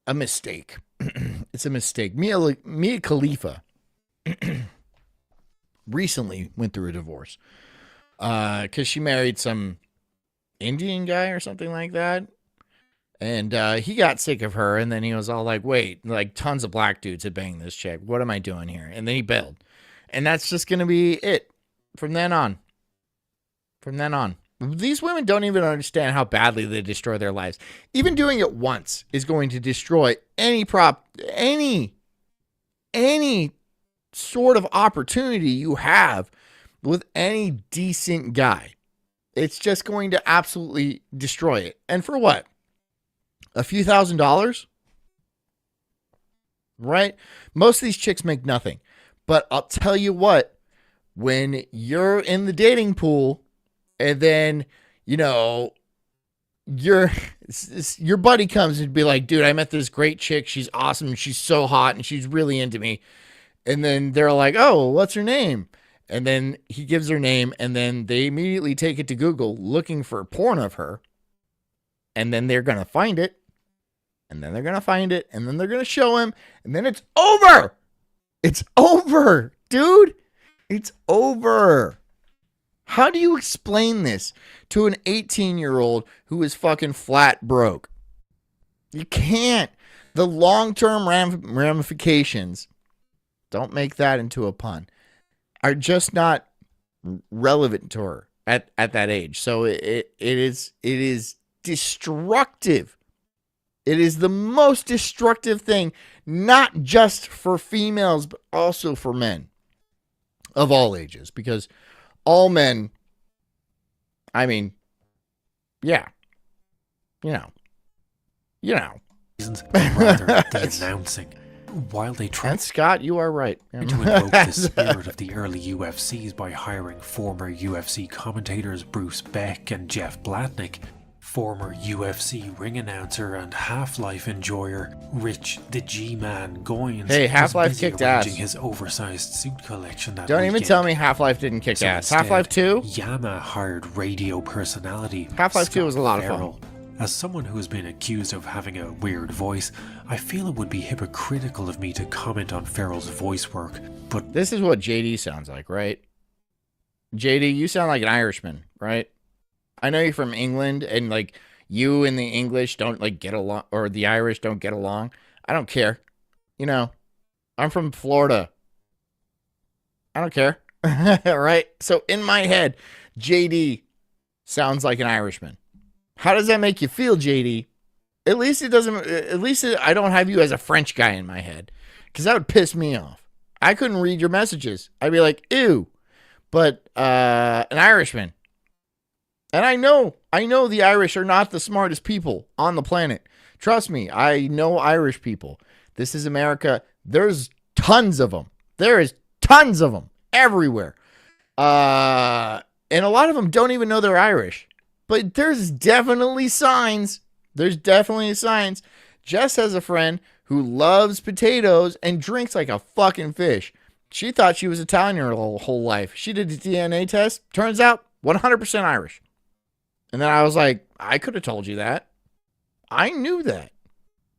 a mistake. It's a mistake. Mia Khalifa recently went through a divorce because she married some Indian guy or something like that. And he got sick of her, and then he was all like, wait, like tons of black dudes had banged this chick. What am I doing here? And then he bailed. And that's just going to be it from then on. From then on. These women don't even understand how badly they destroy their lives. Even doing it once is going to destroy any sort of opportunity you have with any decent guy. It's just going to absolutely destroy it. And for what? A few $1,000s? Right? Most of these chicks make nothing. But I'll tell you what, when you're in the dating pool, and then, your buddy comes and be like, dude, I met this great chick. She's awesome. She's so hot and she's really into me. And then they're like, oh, what's her name? And then he gives her name, and then they immediately take it to Google looking for porn of her. And then they're going to find it. And then they're going to find it. And then they're going to show him. And then it's over. It's over, dude. It's over. How do you explain this to an 18-year-old who is fucking flat broke? You can't. The long-term ramifications, don't make that into a pun, are just not relevant to her at that age. So it is destructive. It is the most destructive thing, not just for females, but also for men of all ages, because all men, I mean, yeah, rather the announcing. While they try, and Scott, you are right, to invoke the spirit of the early UFCs by hiring former UFC commentators Bruce Beck and Jeff Blatnick, former UFC ring announcer and Half-Life enjoyer Rich the G-Man Goins. Hey, Half-Life kicked ass. His oversized suit collection that Don't weekend. even tell me Half-Life didn't kick ass. Half-Life 2? Yama hired radio personality Half-Life 2 was a lot of fun. As someone who has been accused of having a weird voice, I feel it would be hypocritical of me to comment on Farrell's voice work, but... This is what JD sounds like, right? JD, you sound like an Irishman, right? I know you're from England, and, like, you and the English don't, like, get along, or the Irish don't get along. I don't care. I'm from Florida. I don't care. Right? So, in my head, JD sounds like an Irishman. How does that make you feel, JD? At least I don't have you as a French guy in my head, because that would piss me off. I couldn't read your messages. I'd be like, ew. But an Irishman. And I know the Irish are not the smartest people on the planet. Trust me, I know Irish people. This is America. There's tons of them. There is tons of them everywhere. And a lot of them don't even know they're Irish. But there's definitely signs. Jess has a friend who loves potatoes and drinks like a fucking fish. She thought she was Italian her whole life. She did the DNA test. Turns out 100% Irish. And then I was like, I could have told you that. I knew that.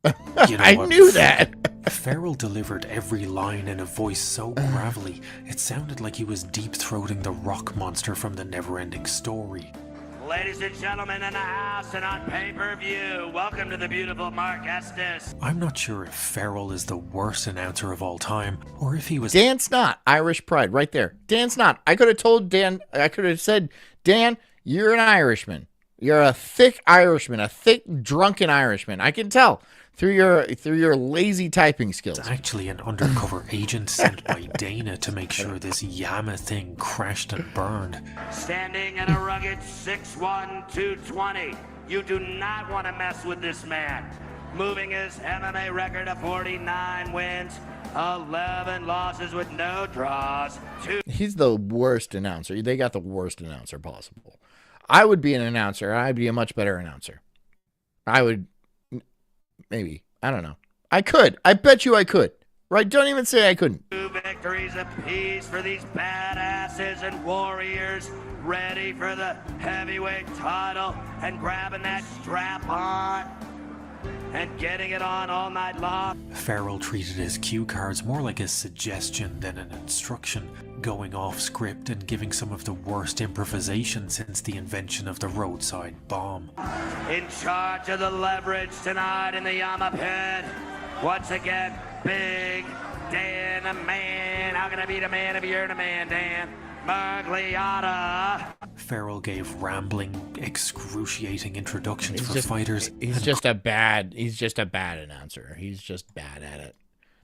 I knew that. Farrell delivered every line in a voice so gravelly, it sounded like he was deep-throating the rock monster from the Never-Ending Story. Ladies and gentlemen in the house and on pay-per-view, welcome to the beautiful Mark Estes. I'm not sure if Farrell is the worst announcer of all time, or if he was... Dan Snott, Irish pride, right there. Dan Snott. I could have told Dan, I could have said, Dan, you're an Irishman. You're a thick Irishman, a thick, drunken Irishman. I can tell through your lazy typing skills. It's actually an undercover agent sent by Dana to make sure this Yama thing crashed and burned. Standing at a rugged 6'1", 220. You do not want to mess with this man. Moving his MMA record to 49 wins, 11 losses with no draws. He's the worst announcer. They got the worst announcer possible. I would be an announcer. I'd be a much better announcer. I would, maybe. I don't know. I could. I bet you I could. Right? Don't even say I couldn't. 2 victories apiece for these badasses and warriors ready for the heavyweight title and grabbing that strap on and getting it on all night long. Farrell treated his cue cards more like a suggestion than an instruction, going off script and giving some of the worst improvisation since the invention of the roadside bomb. In charge of the leverage tonight in the Yama pit, once again, Big Dan, the man. How can I be the man if you're the man, Dan? Magliata. Farrell gave rambling, excruciating introductions for fighters. He's just a bad announcer. He's just bad at it.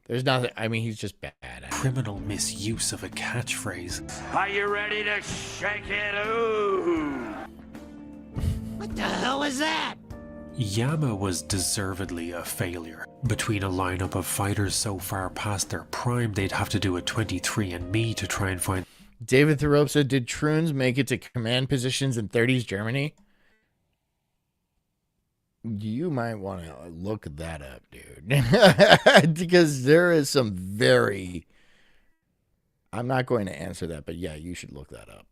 There's nothing. I mean, he's just bad at it. Criminal misuse of a catchphrase. Are you ready to shake it? Ooh. What the hell is that? Yama was deservedly a failure. Between a lineup of fighters so far past their prime, they'd have to do a 23andMe to try and find... David Thoreau said, did Troons make it to command positions in 30s Germany? You might want to look that up, dude. Because there is some very... I'm not going to answer that, but yeah, you should look that up.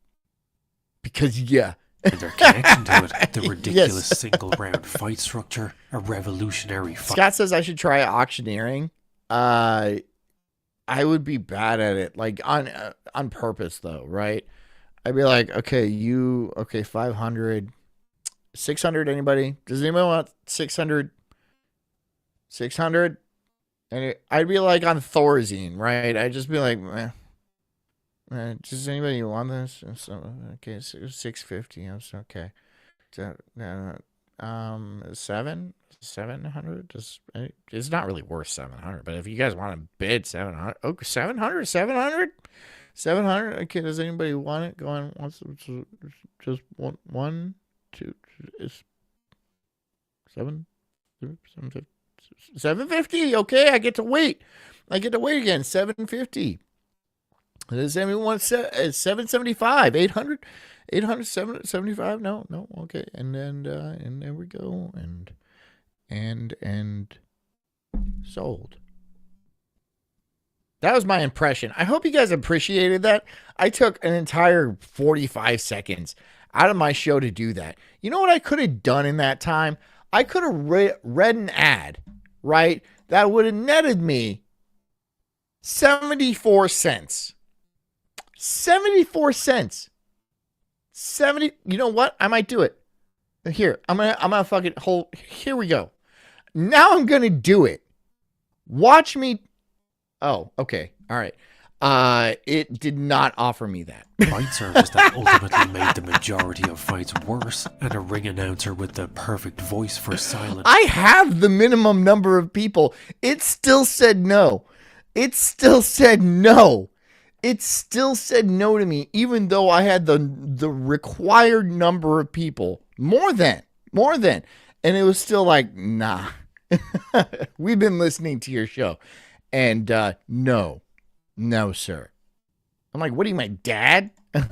Because, yeah. Their connection to it, the ridiculous single round fight structure, a revolutionary fight. Scott says I should try auctioneering. I would be bad at it, like on purpose though, right? I'd be like, okay, 500, 600. Anybody? Does anybody want 600? 600? And I'd be like on Thorazine, right? I'd just be like, does anybody want this? So, okay, 650. Yes, okay. 700. It's not really worth 700, but if you guys want to bid 700, okay, 700. Okay, does anybody want it? Go on. Just one, two, is 750. Okay, I get to wait. Again. 750. Does anyone want 775? 800? 775? No. Okay. And there we go. And sold. That was my impression. I hope you guys appreciated that. I took an entire 45 seconds out of my show to do that. You know what I could have done in that time? I could have read an ad, right? That would have netted me 74 cents. 74 cents. 70. You know what? I might do it. Here, I'm gonna fucking hold. Here we go. Now I'm gonna do it. Watch me. Oh, okay. All right. It did not offer me that. Fight service that ultimately made the majority of fights worse, and a ring announcer with the perfect voice for silence. I have the minimum number of people. It still said no. It still said no to me, even though I had the required number of people. More than. And it was still like, nah. We've been listening to your show. And no, sir. I'm like, what are you, my dad?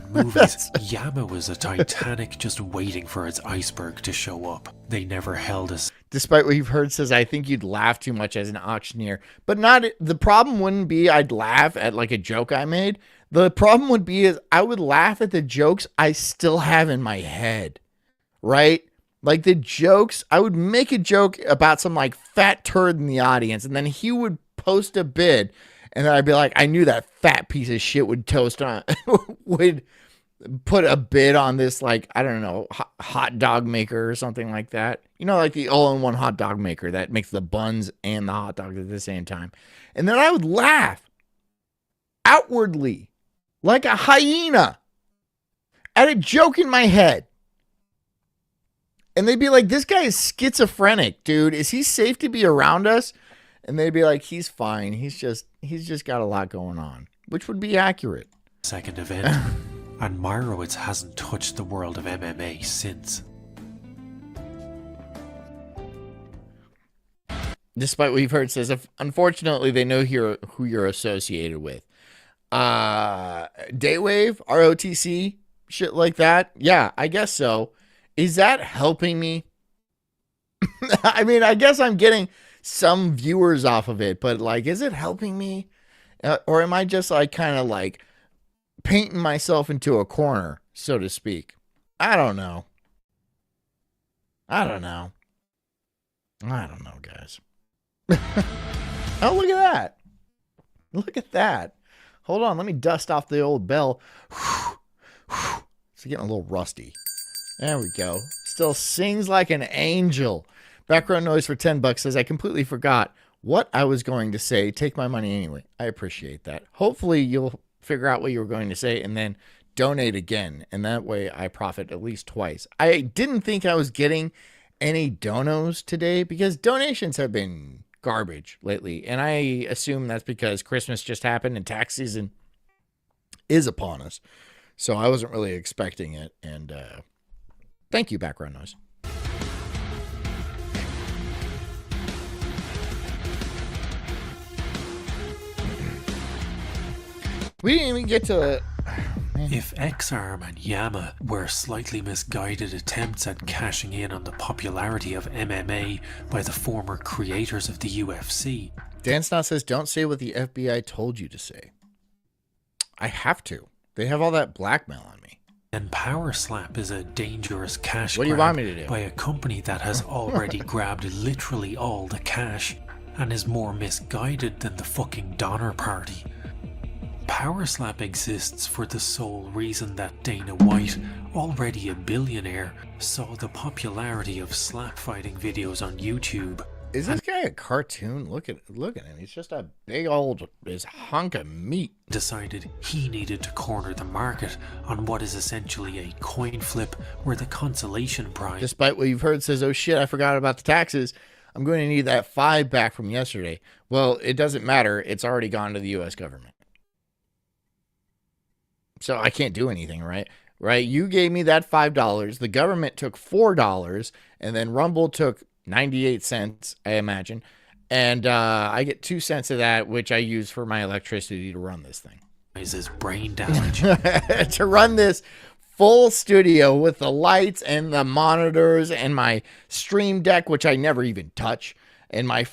Movies. Yama was a Titanic just waiting for its iceberg to show up. They never held us. Despite what you've heard, says, I think you'd laugh too much as an auctioneer. But the problem wouldn't be I'd laugh at like a joke I made. The problem would be is I would laugh at the jokes I still have in my head. Right? Like the jokes, I would make a joke about some like fat turd in the audience, and then he would post a bid, and then I'd be like, I knew that fat piece of shit would toast on would put a bid on this, like, I don't know, hot dog maker or something like that. You know, like the all-in-one hot dog maker that makes the buns and the hot dog at the same time. And then I would laugh outwardly like a hyena at a joke in my head. And they'd be like, this guy is schizophrenic, dude. Is he safe to be around us? And they'd be like, he's fine. He's just got a lot going on, which would be accurate. Second event, and Meyerowitz hasn't touched the world of MMA since. Despite what you've heard, says, unfortunately, they know who you're associated with. Daywave, ROTC, shit like that. Yeah, I guess so. Is that helping me? I mean, I guess I'm getting some viewers off of it, but like, is it helping me? Or am I just like kind of like painting myself into a corner, so to speak? I don't know. Guys. Oh, look at that. Hold on, let me dust off the old bell. It's getting a little rusty. There we go. Still sings like an angel. Background noise for $10 says, I completely forgot what I was going to say. Take my money anyway. I appreciate that. Hopefully you'll figure out what you were going to say and then donate again. And that way I profit at least twice. I didn't think I was getting any donos today because donations have been garbage lately. And I assume that's because Christmas just happened and tax season is upon us. So I wasn't really expecting it. And thank you, background noise. We didn't even get to... If X-Arm and Yama were slightly misguided attempts at cashing in on the popularity of MMA by the former creators of the UFC... Dan Snot says, don't say what the FBI told you to say. I have to. They have all that blackmail on me. And Power Slap is a dangerous cash What do you grab want me to do? by a company that has already grabbed literally all the cash and is more misguided than the fucking Donner Party. Power Slap exists for the sole reason that Dana White, already a billionaire, saw the popularity of slap fighting videos on YouTube. Is this guy a cartoon? Look at him. He's just a big old hunk of meat. Decided he needed to corner the market on what is essentially a coin flip where the consolation prize... Despite what you've heard, says, oh shit, I forgot about the taxes. I'm going to need that $5 back from yesterday. Well, it doesn't matter. It's already gone to the U.S. government. So I can't do anything, right? Right? You gave me that $5. The government took $4, and then Rumble took 98 cents, I imagine. And I get 2 cents of that, which I use for my electricity to run this thing. Is this brain damage? To run this full studio with the lights and the monitors and my stream deck, which I never even touch. And my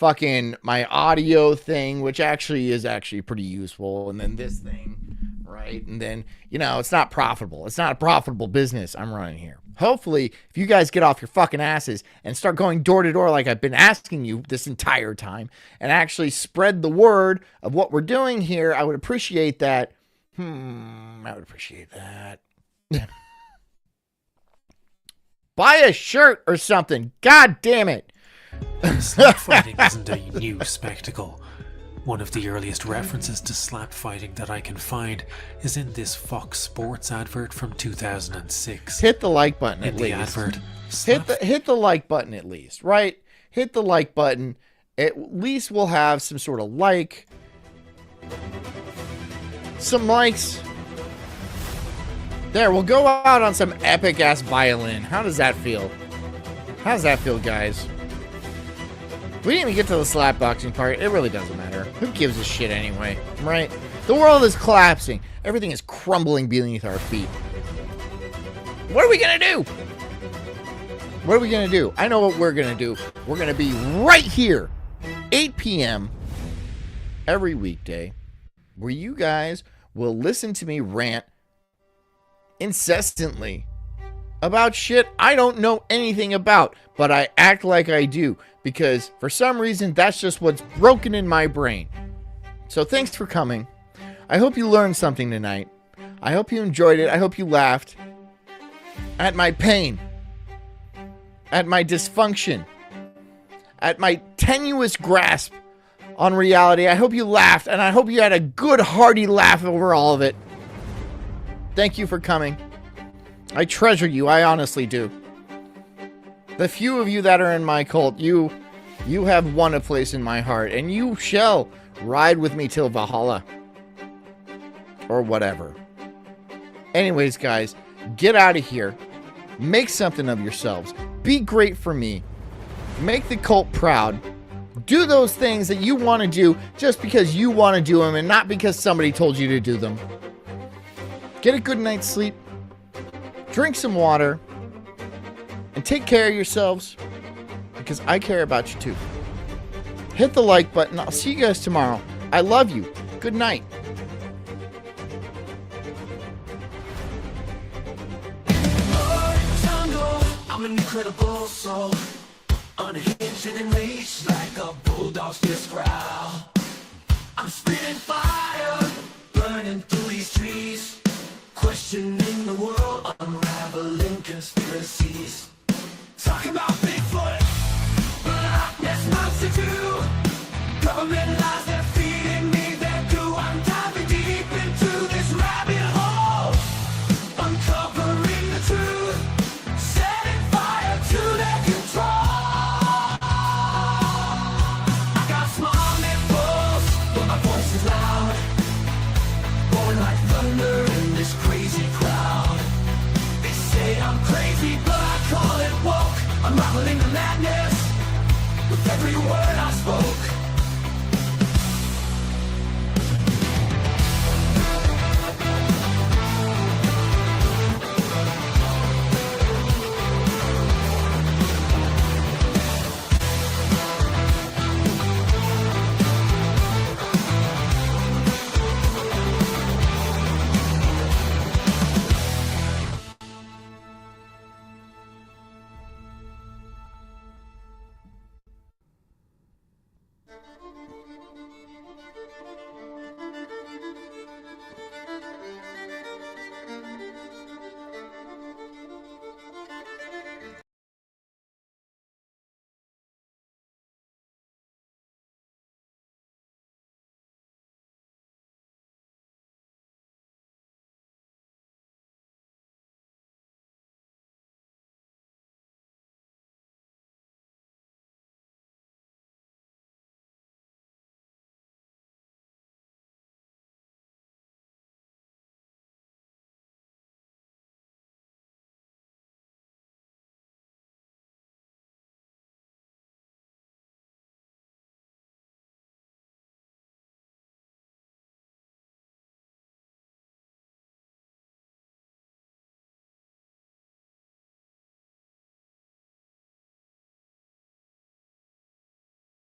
audio thing, which is pretty useful. And then this thing. Right. And then, it's not profitable. It's not a profitable business I'm running here. Hopefully, if you guys get off your fucking asses and start going door to door like I've been asking you this entire time and actually spread the word of what we're doing here, I would appreciate that. I would appreciate that. Buy a shirt or something. God damn it. Slap fighting isn't a new spectacle. One of the earliest references to slap fighting that I can find is in this Fox Sports advert from 2006. Hit the like button at least. Advert, hit the like button at least, right? Hit the like button. At least we'll have some sort of like. Some likes. There, we'll go out on some epic ass violin. How does that feel? How does that feel, guys? We didn't even get to the slap boxing part. It really doesn't matter. Who gives a shit anyway, right? The world is collapsing. Everything is crumbling beneath our feet. What are we going to do? What are we going to do? I know what we're going to do. We're going to be right here, 8 p.m. every weekday, where you guys will listen to me rant incessantly about shit I don't know anything about, but I act like I do. Because for some reason, that's just what's broken in my brain. So thanks for coming. I hope you learned something tonight. I hope you enjoyed it. I hope you laughed at my pain, at my dysfunction, at my tenuous grasp on reality. I hope you laughed, and I hope you had a good, hearty laugh over all of it. Thank you for coming. I treasure you. I honestly do. The few of you that are in my cult, you have won a place in my heart, and you shall ride with me till Valhalla. Or whatever. Anyways, guys, get out of here. Make something of yourselves. Be great for me. Make the cult proud. Do those things that you want to do just because you want to do them and not because somebody told you to do them. Get a good night's sleep. Drink some water. And take care of yourselves, because I care about you too. Hit the like button. I'll see you guys tomorrow. I love you. Good night. I'm an incredible soul, unhinged and enraged like a bulldog's just growl. I'm spitting fire, burning through these trees, questioning the world, unraveling conspiracies. Talking about Bigfoot, Loch Ness Monster 2, government lies, they're feeding me their goo. I'm diving deep into this rabbit hole, uncovering the truth, setting fire to their control. I got small nipples, but my voice is loud, born like thunder in this crazy crowd. They say I'm crazy, but I call it woke, unraveling the madness with every word I spoke.